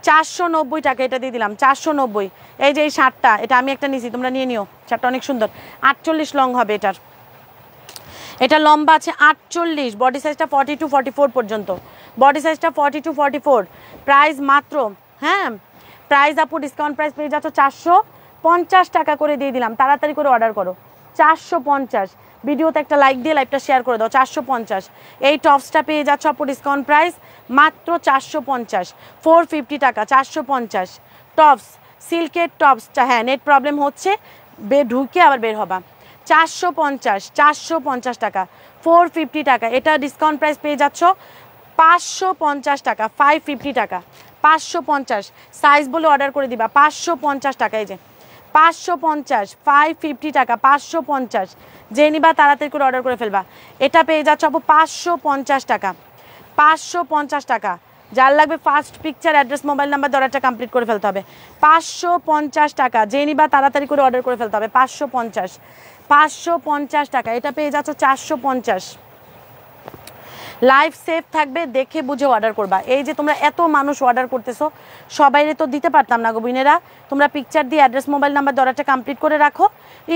490 টাকা এটা দিয়ে দিলাম 490। এই যে এই শার্টটা, এটা আমি একটা নিছি, তোমরা নিয়ে নিও, শার্টটা অনেক সুন্দর। 48 লং হবে এটার, এটা লম্বা আছে 48, বডি সাইজটা 42 44 পর্যন্ত, বডি সাইজটা 42 44। প্রাইস মাত্র, হ্যাঁ প্রাইস আপু ডিসকাউন্ট প্রাইস পেয়ে যাচ্ছ 450 টাকা করে দিয়ে দিলাম, তাড়াতাড়ি করে অর্ডার করো। 450, ভিডিওতে একটা লাইক দিয়ে লাইভটা শেয়ার করে দাও। 450 এই টপসটা পেয়ে যাচ্ছ আপু ডিসকাউন্ট প্রাইস মাত্র 450, 450 টাকা 450। টপস, সিল্কের টপসটা, হ্যাঁ নেট প্রবলেম হচ্ছে, ঢুকে আবার বের হবা। 450, 450 টাকা, 450 টাকা। এটা ডিসকাউন্ট প্রাইস পেয়ে যাচ্ছ 550 টাকা, 550 টাকা, 550। সাইজ বলে অর্ডার করে দিবা, 550 টাকা। এই যে 550, 550 টাকা, 550। যে নিবা তাড়াতাড়ি করে অর্ডার করে ফেলবা। এটা পেয়ে যাচ্ছ আপু 550 টাকা, 550 টাকা। যার লাগবে first picture, address, mobile number, অর্ডারটা কমপ্লিট করে ফেলতে হবে। 550 টাকা, যে নিবা তাড়াতাড়ি করে অর্ডার করে ফেলতে হবে। 550, 550 টাকা। এটা পেয়ে যাচ্ছ 450। লাইফ সেফ থাকবে, দেখে বুঝে অর্ডার করবা। এই যে তোমরা এত মানুষ অর্ডার করতেছো, সবাইরে তো দিতে পারতাম না গো বোনেরা, তোমরা পিকচার দিয়ে অ্যাড্রেস, মোবাইল নাম্বার, অর্ডারটা কমপ্লিট করে রাখো,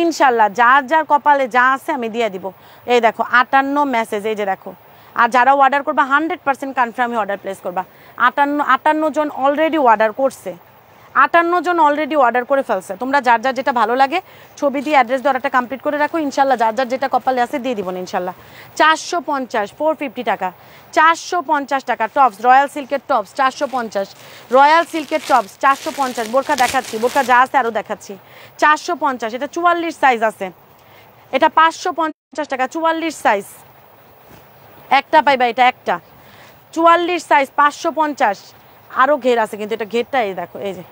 ইনশাল্লাহ যার যার কপালে যা আছে আমি দিয়ে দিব। এই দেখো 58 মেসেজ, এই যে দেখো। আর যারা অর্ডার করবা 100% কনফার্মই অর্ডার প্লেস করবা। 58 জন অলরেডি অর্ডার করছে, 58 জন অলরেডি অর্ডার করে ফেলছে। তোমরা যার যার যেটা ভালো লাগে ছবি দিয়ে অ্যাড্রেস দিয়ে অর্ডারটা কমপ্লিট করে রাখো, ইনশাল্লাহ যার যার যেটা কপালে আছে দিয়ে দিব ইনশাল্লাহ। 450, 450 টাকা, 450 টাকা। টপস, রয়্যাল সিল্কের টপস 450, রয়্যাল সিল্কের টপস 450। বোরখা দেখাচ্ছি, বোরখা যা আছে আরও দেখাচ্ছি। 450, এটা 44 সাইজ আছে, এটা 550 টাকা, 44 সাইজ একটা পাইবা, এটা একটা 44 সাইজ 550। আরও ঘের আছে কিন্তু এটা ঘেরটা এই দেখো, এই যে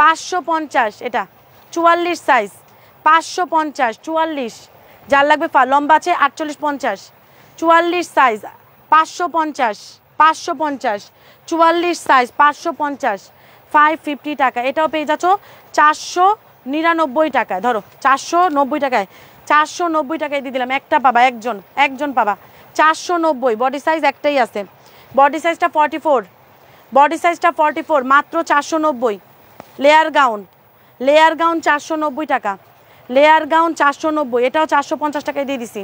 550, এটা 44 সাইজ 550, 44। যার লাগবে লম্বা আছে 48 50, 44 সাইজ 550, 550, 44 সাইজ 550, 550 টাকা। এটাও পেয়ে যাচ্ছ 499 টাকায়, ধরো 490 টাকায়, 490 টাকায় দিয়ে দিলাম। একটা পাবা, একজন পাবা। 490, বডি সাইজ একটাই আছে, বডি সাইজটা 44, বডি সাইজটা 44, মাত্র 490। লেয়ার গাউন, লেয়ার গাউন 490 টাকা, লেয়ার গাউন 490, এটাও 450 টাকায় দিয়ে দিছি।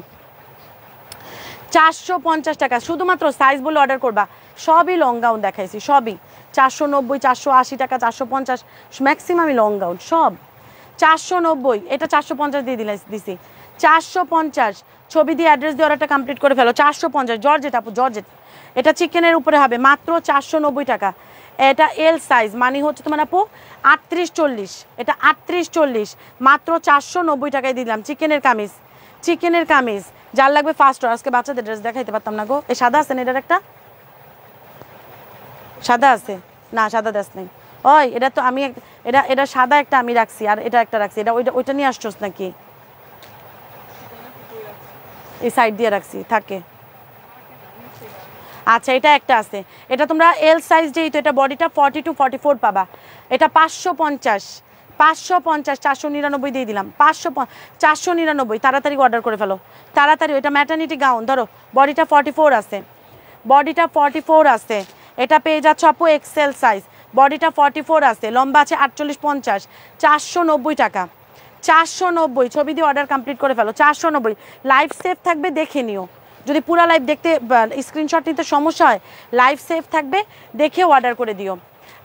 450 টাকা, শুধুমাত্র সাইজ বলে অর্ডার করবা। সবই লং গাউন দেখাইছি, সবই 490, 480 টাকা, 450, ম্যাক্সিমামই লং গাউন সব। 490, এটা 450 দিয়ে দিছি। 450, ছবি দিয়ে অ্যাড্রেস দিয়ে অর্ডারটা কমপ্লিট করে ফেলো। 450, জর্জেট আপু, জর্জেট। এটা চিকেনের উপরে হবে, মাত্র 490 টাকা। এটা এল সাইজ, মানে হচ্ছে তোমার আপু 38 40, এটা 38 40, মাত্র 490 টাকায় দিলাম। চিকেনের কামিজ, চিকেনের কামিজ যার লাগবে ফার্স্ট। আজকে বাচ্চাদের ড্রেস দেখাইতে পারতাম না গো। এই সাদা আছে না, এটার একটা সাদা আছে না, সাদা ড্রেস নেই। ওই এটা তো আমি, এটা সাদা একটা আমি রাখছি, আর এটা একটা রাখছি। এটা ওইটা নিয়ে আসছোস নাকি? এই সাইড দিয়ে রাখছি থাকে। আচ্ছা, এটা একটা আছে, এটা তোমরা এল সাইজ যেহেতু, এটা বডিটা 42 44 পাবা। এটা 550, 550, 499 দিয়ে দিলাম। 499, তাড়াতাড়ি অর্ডার করে ফেলো, তাড়াতাড়ি। এটা ম্যাটার্নিটি গাউন, ধরো বডিটা 44 আছে, বডিটা 44 আছে। এটা পেয়ে যাচ্ছ আপু এক্সেল সাইজ, বডিটা 44 আছে, লম্বা আছে 48 50, 490 টাকা, 490। ছবি দিয়ে অর্ডার কমপ্লিট করে ফেলো। 490, লাইফ সেভ থাকবে, দেখে নিও। যদি পুরা লাইভ দেখতে স্ক্রিনশট নিতে সমস্যা হয়, লাইভ সেভ থাকবে, দেখে অর্ডার করে দিও।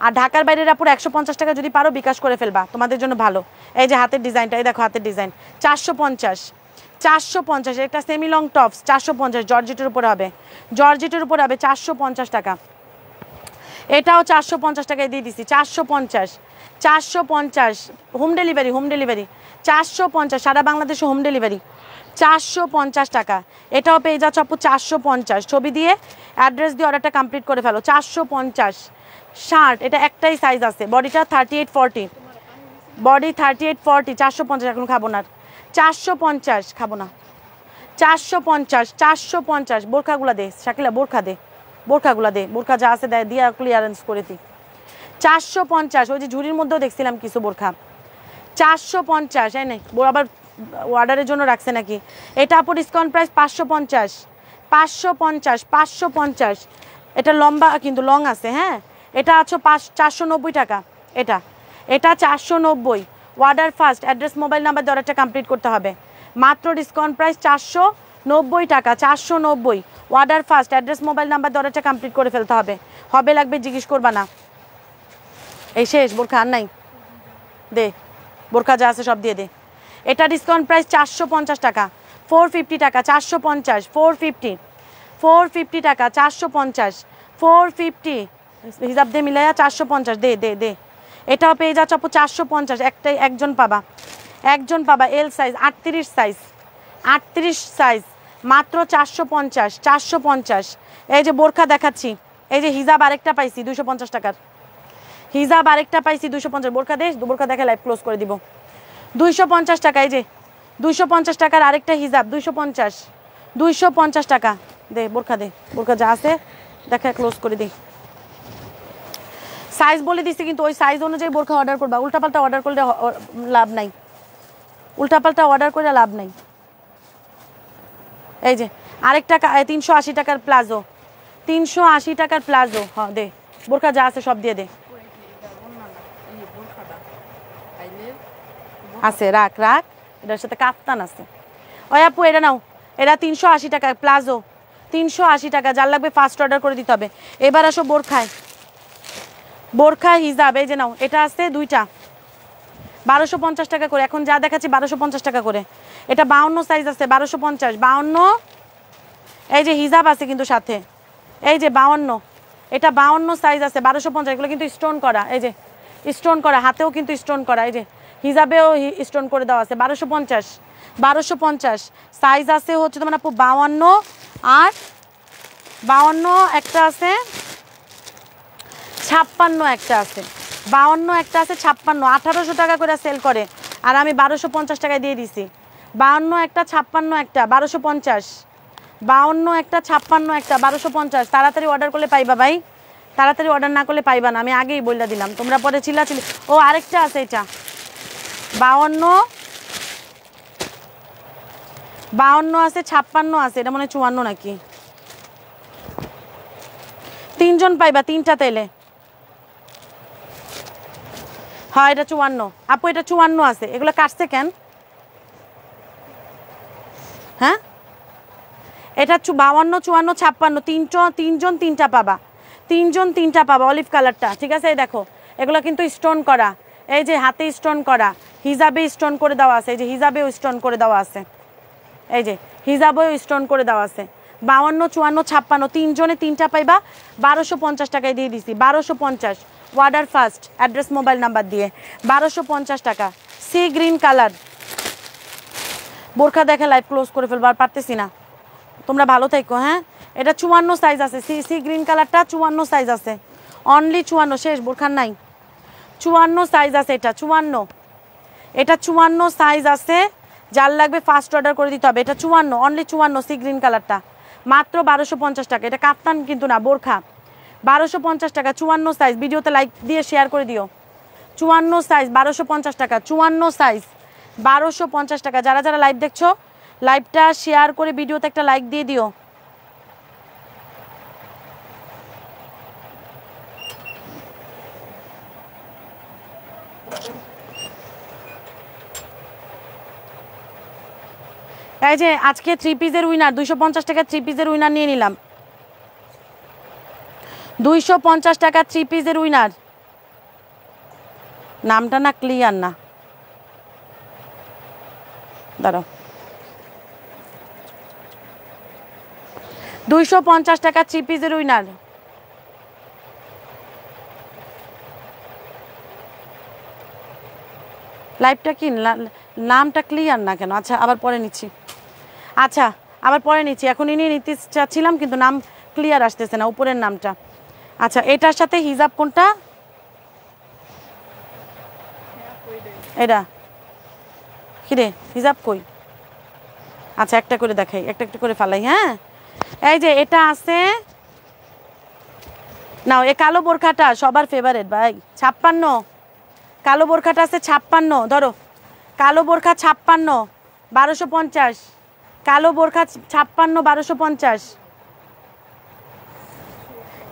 আর ঢাকার বাইরের আপুর 150 টাকা যদি পারো বিকাশ করে ফেলবা, তোমাদের জন্য ভালো। এই যে হাতের ডিজাইনটা, এই দেখো হাতের ডিজাইন, 450, 450। একটা সেমি লং টপস 450, জর্জেটের উপরে হবে, জর্জেটের উপরে হবে 450 টাকা। এটাও 450 টাকায় দিয়ে দিছি। 450, 450, হোম ডেলিভারি, হোম ডেলিভারি 450, সারা বাংলাদেশে হোম ডেলিভারি 450 টাকা। এটাও পেয়ে যাচ্ছ আপু 450, ছবি দিয়ে অ্যাড্রেস দিয়ে অর্ডারটা কমপ্লিট করে ফেলো। 450। শার্ট, এটা একটাই সাইজ আছে, বডিটা 38 40, বডি 38 40, 450। এখন খাবো না, 450 খাবো না। 450, 450। বোরখাগুলো দে শাকিলা, বোরখা দে, বোরখাগুলো দে, বোরখা যা আছে দেয় দিয়ে ক্লিয়ারেন্স করে দিই। 450, ওই যে ঝুড়ির মধ্যেও দেখছিলাম কিছু বোরখা। 450, এই নেই, আবার অর্ডারের জন্য রাখছে নাকি? এটা আপু ডিসকাউন্ট প্রাইস 550, 550, 550। এটা লম্বা কিন্তু লং আছে, হ্যাঁ এটা আছে 490 টাকা। এটা 490। Order first, address mobile number দিয়ে অর্ডারটা কমপ্লিট করতে হবে। মাত্র ডিসকাউন্ট প্রাইস 490 টাকা, 490। Order first, address mobile number দিয়ে অর্ডারটা কমপ্লিট করে ফেলতে হবে। হবে লাগবে জিজ্ঞেস করবা না। এই শেষ, বোরখা আর নাই, দে বোরখা যা আছে সব দিয়ে দে। এটা ডিসকাউন্ট প্রাইস 450 টাকা, 450 টাকা, 450, 450 টাকা, 450, 450 হিসাব দিয়ে মিলাইয়া 450, দে দে দে। এটাও পেয়ে যাচ্ছে আপু 450, একজন পাবা এল সাইজ, 38 সাইজ, 38 সাইজ, মাত্র 450, 450। এই যে বোরখা দেখাচ্ছি, এই যে হিজাব আরেকটা পাইছি 250 টাকার, হিজাব আরেকটা পাইছি 250। বোরখা দে, বোরখা দেখে লাইভ ক্লোজ করে দিব। 250 টাকা, এই যে 250 টাকার আরেকটা হিজাব, 250, 250 টাকা। দে বোরখা দে, বোরখা যা আছে দেখে ক্লোজ করে দিই। সাইজ বলে দিচ্ছি, কিন্তু ওই সাইজ অনুযায়ী বোরখা অর্ডার করবা। উল্টাপাল্টা অর্ডার করলে লাভ নাই, উল্টাপাল্টা অর্ডার করে লাভ নাই। এই যে আরেকটা 380 টাকার প্লাজো, 380 টাকার প্লাজো। হ্যাঁ দে, বোরখা যা আছে সব দিয়ে দে। আছে, রাখ রাখ, এটার সাথে কাফতান আছে। ওই আপু এটা নাও, এটা 380 টাকা প্লাজো, 380 টাকা। যার লাগবে ফার্স্ট অর্ডার করে দিতে হবে। এবার আসো বোরখায়, বোরখা হিজাব। এই যে নাও, এটা আছে দুইটা, 1250 টাকা করে। এখন যা দেখাচ্ছি 1250 টাকা করে। এটা 52 সাইজ আছে, 1250, 52। এই যে হিজাব আছে কিন্তু সাথে, এই যে 52, এটা 52 সাইজ আছে, 1250। এগুলো কিন্তু স্টোন করা, এই যে স্টোন করা, হাতেও কিন্তু স্টোন করা। এই যে হিজাবেও স্টোন করে দেওয়া আছে, 1250, 1250 সাইজ আছে হচ্ছে তোমার আপু 52 আর 52 একটা আছে, 56 একটা আছে, 52 একটা আছে, 56 1800 টাকা করে সেল করে, আর আমি 1250 টাকায় দিয়ে দিছি। 52 একটা, 56 একটা, 1250, 52 একটা, 56 একটা, 1250। তাড়াতাড়ি অর্ডার করলে পাইবা ভাই, তাড়াতাড়ি অর্ডার না করলে পাইবা না, আমি আগেই বলে দিলাম, তোমরা পরে চিল্লাচিল্লি। ও আরেকটা আছে, এটা 52, 52 আছে, 56 আছে, এটা মনে হয় 54 নাকি। তিনজন পাইবা, তিনটা তেলে। হ্যাঁ এটা 54 আপু, এটা 54 আছে। এগুলো কাটছে কেন? হ্যাঁ এটা 52, 54, 56, তিনজন তিনটা পাবা, তিনজন তিনটা পাবা। অলিভ কালারটা ঠিক আছে। এই দেখো এগুলো কিন্তু স্টোন করা, এই যে হাতে স্টোন করা, হিজাবে স্টোন করে দেওয়া আছে, এই যে হিজাবেও স্টোন করে দেওয়া আছে, এই যে হিজাবেও স্টোন করে দেওয়া আছে। 52, 54, 56 তিনজনে তিনটা পাইবা। 1250 টাকায় দিয়ে দিছি, 1250। Order first, address mobile number দিয়ে 1250 টাকা। সি গ্রিন কালার বোরখা দেখে লাইভ ক্লোজ করে ফেলবো, আর পারতেছি না। তোমরা ভালো থেকো। হ্যাঁ এটা 54 সাইজ আছে, সি গ্রিন কালারটা 54 সাইজ আছে, অনলি 54। শেষ, বোরখার নাই, 54 সাইজ আছে। এটা 54, এটা 54 সাইজ আছে। যার লাগবে ফার্স্ট অর্ডার করে দিতে হবে। এটা 54, অনলি 54, সি গ্রিন কালারটা মাত্র 1250 টাকা। এটা কাপ্তান কিন্তু না, বোরখা। 1250 টাকা, 54 সাইজ। ভিডিওতে লাইক দিয়ে শেয়ার করে দিও। 54 সাইজ, 1250 টাকা, 54 সাইজ, 1250 টাকা। যারা যারা লাইভ দেখছো, লাইভটা শেয়ার করে ভিডিওতে একটা লাইক দিয়ে দিও। এই যে আজকে 3 পিসের উইনার, 250 টাকা 3 পিসের উইনার নিয়ে নিলাম। 250 টাকা 3 পিসের উইনার। নামটা না ক্লিয়ার না, দাঁড়াও। 250 টাকা 3 পিসের উইনার। লাইভটা কি নামটা ক্লিয়ার না কেন? আচ্ছা আবার পরে নিচ্ছি, আচ্ছা আবার পরে নিচ্ছি। এখন ইনি নিতে চাচ্ছিলাম কিন্তু নাম ক্লিয়ার আসতেছে না, উপরের নামটা। আচ্ছা এটার সাথে হিজাব কোনটা? এটা কিরে হিজাব কই? আচ্ছা একটা করে দেখাই, একটা একটা করে ফালাই। হ্যাঁ এই যে এটা আছে নাও, এই কালো বোরখাটা সবার ফেভারেট ভাই। 56 কালো বোরখাটা আছে, 56 ধরো। কালো বোরখা 56, 1250। কালো বোরখা 56, 1250।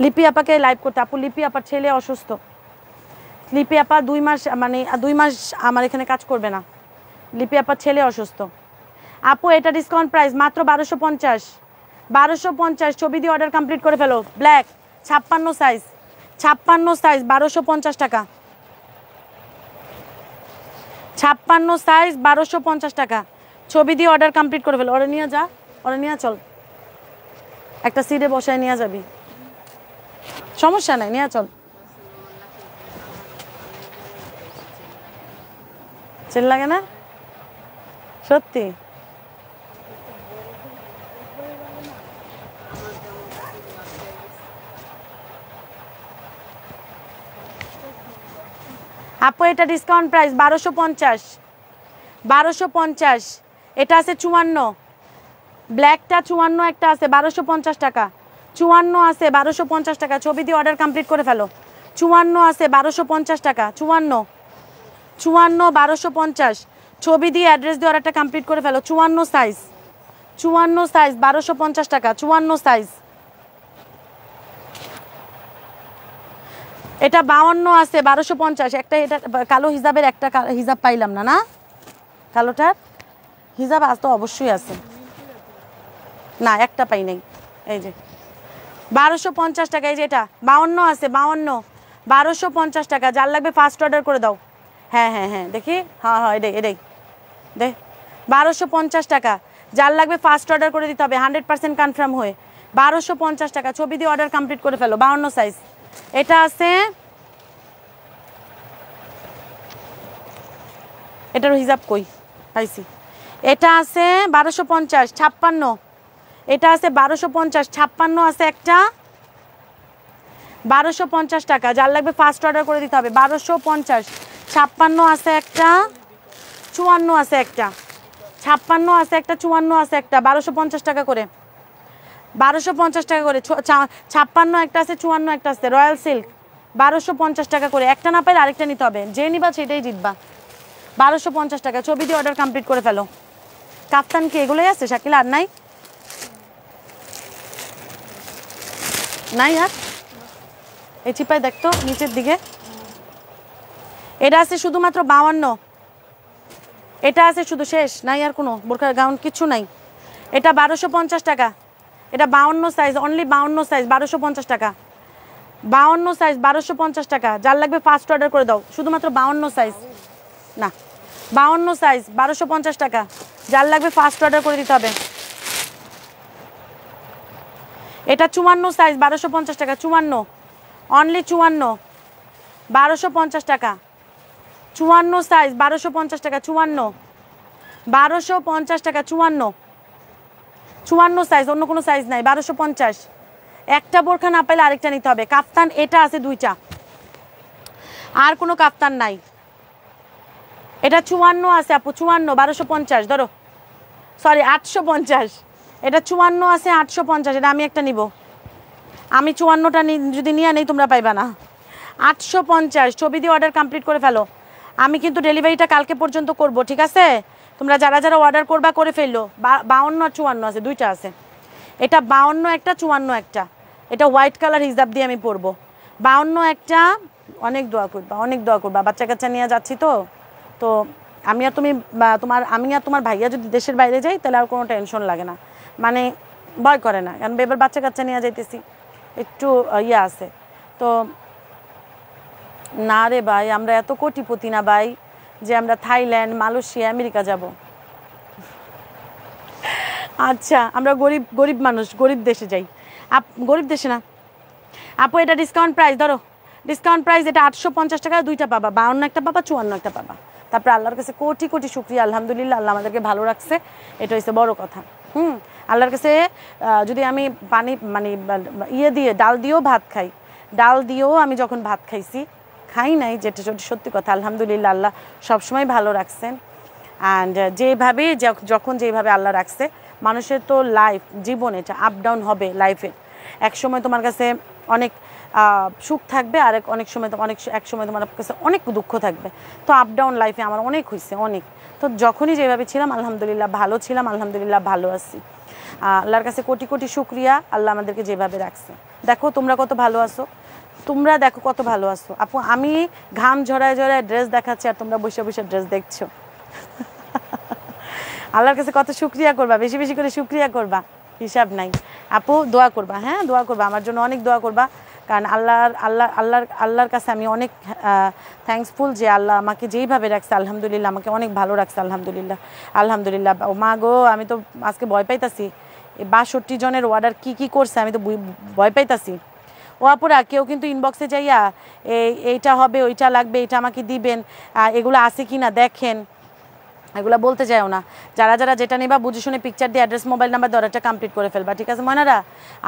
লিপি আপাকে লাইভ করতে। আপু লিপি আপার ছেলে অসুস্থ, লিপি আপা 2 মাস মানে 2 মাস আমার এখানে কাজ করবে না, লিপি আপার ছেলে অসুস্থ। আপু এটা ডিসকাউন্ট প্রাইস মাত্র 1250, 1250 ছবি দিয়ে অর্ডার কমপ্লিট করে ফেলো। ব্ল্যাক 56 সাইজ, 56 সাইজ 1250 টাকা, 56 সাইজ 1250 টাকা ছবি দিয়ে অর্ডার কমপ্লিট করে ফেলো। ওরা নিয়ে যা, ওরা নিয়ে চল, একটা সিটে বসায় নিয়ে যাবি, সমস্যা নাই, নিয়ে চল। চেল লাগে না সত্যি? আপু এটা ডিসকাউন্ট প্রাইস 1250, 1250। এটা আছে 54, ব্ল্যাকটা 54 একটা আছে 1250 টাকা, 54 আছে 1250 টাকা ছবি দিয়ে অর্ডার কমপ্লিট করে ফেলো। 54 আছে 1250 টাকা, 54 1250 ছবি দিয়ে অ্যাড্রেস দিয়ে অর্ডারটা কমপ্লিট করে ফেলো। 54 সাইজ, 54 সাইজ 1250 টাকা, 54 সাইজ। এটা 52 আছে 1250, একটা এটা কালো হিজাবের একটা হিজাব পাইলাম না, না কালোটার হিজাব আজ তো অবশ্যই আছে, না একটা পাই নাই। এই যে 1250 টাকা, এই যে এটা 52 আছে 52, 1250 টাকা। যার লাগবে ফার্স্ট অর্ডার করে দাও। হ্যাঁ হ্যাঁ হ্যাঁ দেখি, হ্যাঁ হ্যাঁ এটাই এটাই দে, 1250 টাকা। যার লাগবে ফার্স্ট অর্ডার করে দিতে হবে 100% কনফার্ম হয়ে। 1250 টাকা ছবি দিয়ে অর্ডার কমপ্লিট করে ফেলো। 52 সাইজ। এটা আছে, এটার হিসাব কই পাইছি, এটা আছে 1250, 56, এটা আছে 1250, 56 আছে একটা, 1250 টাকা। যার লাগবে ফার্স্ট অর্ডার করে দিতে হবে। 1250, 56 আছে একটা, 54 আছে একটা, 56 আছে একটা, 54 আছে একটা, 1250 টাকা করে, 1250 টাকা করে। 56 একটা আছে, 54 একটা আছে, রয়্যাল সিল্ক 1250 টাকা করে। একটা না পাইলে আরেকটা নিতে হবে, যে নিবা সেটাই জিতবা। 1250 টাকা ছবি দিয়ে অর্ডার কমপ্লিট করে ফেলো। কাপ্তান কি এগুলোই আছে শাকিল, আর নাই? নাই আর? এই চিপায় দেখতো নিচের দিকে, এটা আছে শুধুমাত্র 52, এটা আছে শুধু, শেষ নাই আর কোনো বোরখার গাউন কিছু নাই। এটা 1250 টাকা, এটা 52 সাইজ, অনলি 52 সাইজ 1250 টাকা, 52 সাইজ 1250 টাকা। যার লাগবে ফার্স্ট অর্ডার করে দাও, শুধুমাত্র 52 সাইজ, না 52 সাইজ 1250 টাকা। যার লাগবে ফার্স্ট অর্ডার করে দিতে হবে। এটা 54 সাইজ 1250 টাকা, 54 অনলি 54, 1250 টাকা। 54 সাইজ 1250 টাকা, 54 1250 টাকা, 54 54 সাইজ, অন্য কোনো সাইজ নাই, 1250। একটা বোরখা না পাইলে আরেকটা নিতে হবে। কাফতান এটা আছে 2টা, আর কোনো কাফতান নাই। এটা 54 আছে আপু, 54 1250 ধরো, সরি 850। এটা 54 আছে 850, এটা আমি একটা নিব, আমি 54টা যদি নিয়ে নেই তোমরা পাইবা না। 850 ছবি দিয়ে অর্ডার কমপ্লিট করে ফেলো। আমি কিন্তু ডেলিভারিটা কালকে পর্যন্ত করব, ঠিক আছে? তোমরা যারা যারা অর্ডার করবা করে ফেললো। 52 আর 54 আছে, 2টা আছে। এটা 52 একটা, 54 একটা। এটা হোয়াইট কালার হিজাব দিয়ে আমি পরবো। 52 একটা, অনেক দোয়া করবা, অনেক দোয়া করবা। বাচ্চা কাচ্চা নিয়ে যাচ্ছি তো, তো আমি আর তুমি আমি আর তোমার ভাইয়া যদি দেশের বাইরে যাই তাহলে আর কোনো টেনশন লাগে না, মানে ভয় করে না, কারণ এবার বাচ্চা কাচ্চা নিয়ে যাইতেছি, একটু ইয়ে আছে তো। না রে ভাই, আমরা এত কোটিপতি না ভাই যে আমরা থাইল্যান্ড, মালয়েশিয়া, আমেরিকা যাব। আচ্ছা, আমরা গরিব গরিব মানুষ, গরিব দেশে যাই। গরিব দেশে না আপু। এটা ডিসকাউন্ট প্রাইস ধরো, ডিসকাউন্ট প্রাইস এটা 850 টাকায় 2টা পাবা, 52 একটা পাবা, 54 একটা পাবা। তারপরে আল্লাহর কাছে কোটি কোটি শুকরিয়া, আলহামদুলিল্লাহ, আল্লাহ আমাদেরকে ভালো রাখছে, এটা হচ্ছে বড় কথা। আল্লাহর কাছে যদি আমি পানি মানে ইয়ে দিয়ে ডাল দিয়েও ভাত খাই, ডাল দিয়েও আমি যখন ভাত খাইছি, খাই নাই যেটা সত্যি কথা, আলহামদুলিল্লাহ আল্লাহ সবসময় ভালো রাখছেন। অ্যান্ড যেভাবে যখন যেভাবে আল্লাহ রাখছে, মানুষের তো লাইফ, জীবন এটা আপ ডাউন হবে লাইফে। এক সময় তোমার কাছে অনেক সুখ থাকবে, আর অনেক সময় এক সময় তোমার কাছে অনেক দুঃখ থাকবে। তো আপ ডাউন লাইফে আমার অনেক হয়েছে, অনেক। তো যখনই যেভাবে ছিলাম আলহামদুলিল্লাহ ভালো ছিলাম, আলহামদুলিল্লাহ ভালো আছি। আল্লাহর কাছে কোটি কোটি শুকরিয়া, আল্লাহ আমাদেরকে যেভাবে রাখছে। দেখো তোমরা কত ভালো আছো, তোমরা দেখো কত ভালো আছো আপু। আমি ঘাম ঝরায় ঝরায় ড্রেস দেখাচ্ছি আর তোমরা বসে বসে ড্রেস দেখছো। আল্লাহর কাছে কত শুকরিয়া করবা, বেশি বেশি করে শুকরিয়া করবা, হিসাব নাই আপু। দোয়া করবা, হ্যাঁ দোয়া করবা আমার জন্য, অনেক দোয়া করবা। কারণ আল্লাহর কাছে আমি অনেক থ্যাঙ্কসফুল যে আল্লাহ আমাকে যেইভাবে রাখছে আলহামদুলিল্লাহ, আমাকে অনেক ভালো রাখছে আলহামদুলিল্লাহ আলহামদুলিল্লাহ। ও মা গো, আমি তো আজকে ভয় পাইতাছি, এই 62 জনের অর্ডার কি করছে আমি তো ভয় পাইতাছি। ও আপুরা কেউ কিন্তু ইনবক্সে যাইয়া এইটা হবে, ওইটা লাগবে, এটা আমাকে দিবেন, এগুলো আছে কি না দেখেন, এগুলো বলতে যাও না। যারা যারা যেটা নেবা বুঝে শুনে পিকচার দিয়ে অ্যাড্রেস মোবাইল নাম্বার দরটা কমপ্লিট করে ফেলবা, ঠিক আছে ময়নারা?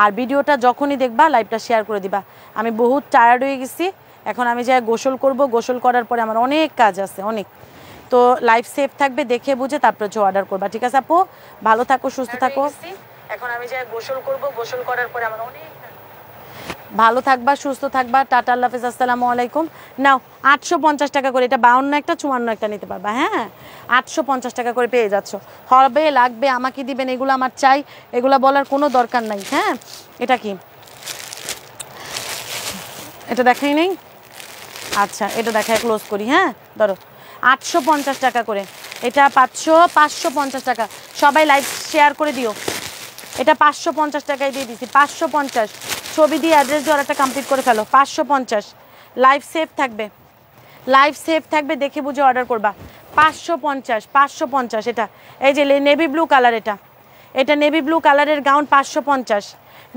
আর ভিডিওটা যখনই দেখবা লাইভটা শেয়ার করে দিবা। আমি বহুত টায়ার্ড হয়ে গেছি, এখন আমি যাই গোসল করব, গোসল করার পরে আমার অনেক কাজ আছে অনেক। তো লাইভ সেফ থাকবে, দেখে বুঝে তারপরে অর্ডার করবা, ঠিক আছে আপু? ভালো থাকো, সুস্থ থাকো। এখন আমি যাই গোসল করব, গোসল করার পরে আমার অনেক ভালো থাকবা, সুস্থ থাকবা। টাটা, আল্লাহ হাফেজ, আসসালামু আলাইকুম। নাও 850 টাকা করে, এটা 52 একটা 54 একটা নিতে পারবা, হ্যাঁ 850 টাকা করে পেয়ে যাচ্ছ। হবে লাগবে আমাকে দিবেন, এগুলো আমার চাই, এগুলো বলার কোনো দরকার নাই। হ্যাঁ এটা কি, এটা দেখাই নেই, আচ্ছা এটা দেখায় ক্লোজ করি। হ্যাঁ ধরো 850 টাকা করে, এটা 550 টাকা। সবাই লাইভ শেয়ার করে দিও। এটা 550 টাকায় দিয়ে দিছি, 550। ছবি দিয়ে অ্যাড্রেস দিয়ে অর্ডারটা কমপ্লিট করে ফেলো। 550 লাইভ সেভ থাকবে, লাইভ সেভ থাকবে, দেখে বুঝে অর্ডার করবা। 550 এটা। এই যে নেভি ব্লু কালার, এটা নেভি ব্লু কালারের গাউন 550,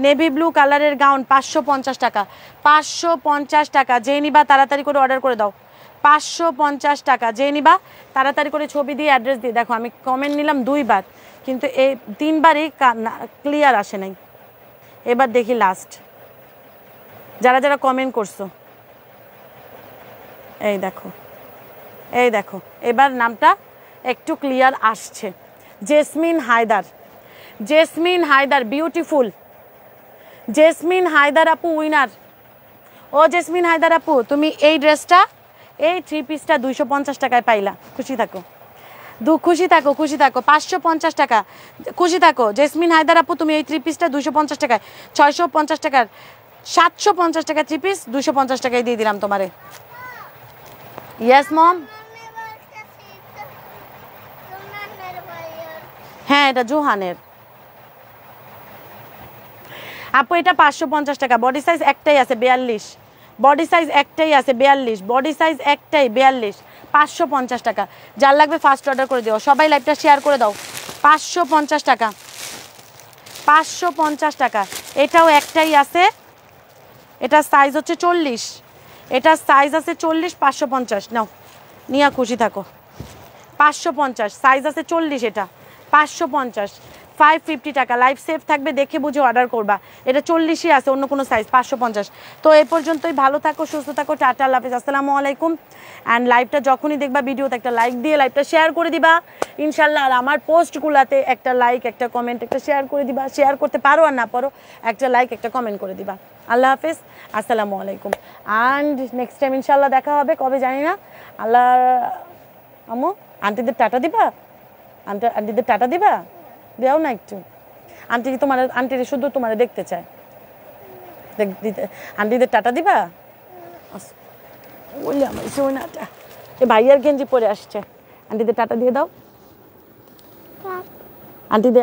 নেভি ব্লু কালারের গাউন 550 টাকা। 550 টাকা, যে নিবা তাড়াতাড়ি করে অর্ডার করে দাও। 550 টাকা, যে নিবা তাড়াতাড়ি করে ছবি দিয়ে অ্যাড্রেস দিয়ে। দেখো আমি কমেন্ট নিলাম 2 বার, কিন্তু এই 3 বারই ক্লিয়ার আসে নাই। এবার দেখি লাস্ট যারা যারা কমেন্ট করছো, এই দেখো, এই দেখো এবার নামটা একটু ক্লিয়ার আসছে। জেসমিন হায়দার, জেসমিন হায়দার বিউটিফুল, জেসমিন হায়দার আপু উইনার। ও জেসমিন হায়দার আপু, তুমি এই ড্রেসটা, এই 3 পিসটা 250 টাকায় পাইলা, খুশি থাকো, খুশি থাকো, খুশি থাকো। 550 টাকা, খুশি থাকো। জেসমিন হায়দার আপু, তুমি এই 3 পিসটা 250 টাকায়, 650 টাকার, 750 টাকা 3 পিস 250 টাকায় দিয়ে দিলাম তোমারে। ইয়েস মম, হ্যাঁ এটা জোহানের আপু, এটা 550 টাকা। বডি সাইজ একটাই আছে 42, বডি সাইজ একটাই আছে 42, বডি সাইজ একটাই 42। 550 টাকা, যার লাগবে ফার্স্ট অর্ডার করে দিও। সবাই লাইভটা শেয়ার করে দাও। 550 টাকা, 550 টাকা। এটাও একটাই আছে, এটা সাইজ হচ্ছে 40, এটা সাইজ আছে 40, 550 নাও, নিয়া খুশি থাকো। 550 সাইজ আছে 40, এটা 550, 550 টাকা। লাইভ সেভ থাকবে, দেখে বুঝে অর্ডার করবা। এটা 40ই আছে, অন্য কোনো সাইজ 550। তো এই পর্যন্তই, ভালো থাকো, সুস্থ থাকো, টাটা, আল্লাহ হাফেজ, আসসালামু আলাইকুম। অ্যান্ড লাইভটা যখনই দেখবা ভিডিওতে একটা লাইক দিয়ে লাইভটা শেয়ার করে দিবা ইনশাল্লাহ। আর আমার পোস্টগুলোতে একটা লাইক, একটা কমেন্ট, একটা শেয়ার করে দিবা। শেয়ার করতে পারো আর না পারো, একটা লাইক, একটা কমেন্ট করে দিবা। আল্লাহ হাফেজ, আসসালামু আলাইকুম। অ্যান্ড নেক্সট টাইম ইনশাল্লাহ দেখা হবে, কবে জানি না। আল্লাহ আমু, আন্টিদের টাটা দিবা, আন্টিদের টাটা দিবা, দেও না একটু। আন্টি তোমার, আন্টির শুধু তোমার দেখতে চায়, আন্টিদের টাটা দিবা। বললি আমার সোনাটা, এ ভাইয়ার গেঞ্জি পরে আসছে, আন্টিদের টাটা দিয়ে দাও।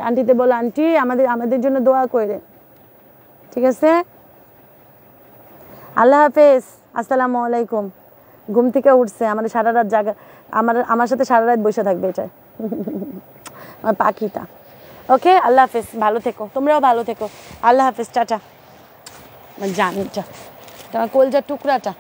আন্টিদের বলো আন্টি আমাদের জন্য দোয়া করে, ঠিক আছে? আল্লাহ হাফেজ, আসসালামু আলাইকুম। ঘুম থেকে উঠছে, আমাদের সারা রাত জাগা, আমার সাথে সারা রাত বসে থাকবে এটা আমার পাখিটা। ওকে, আল্লাহ হাফেজ, ভালো থেকো, তোমরাও ভালো থেকো। আল্লাহ হাফেজ, টাটা। আমার জানটা, তোমার কলজার টুকরাটা।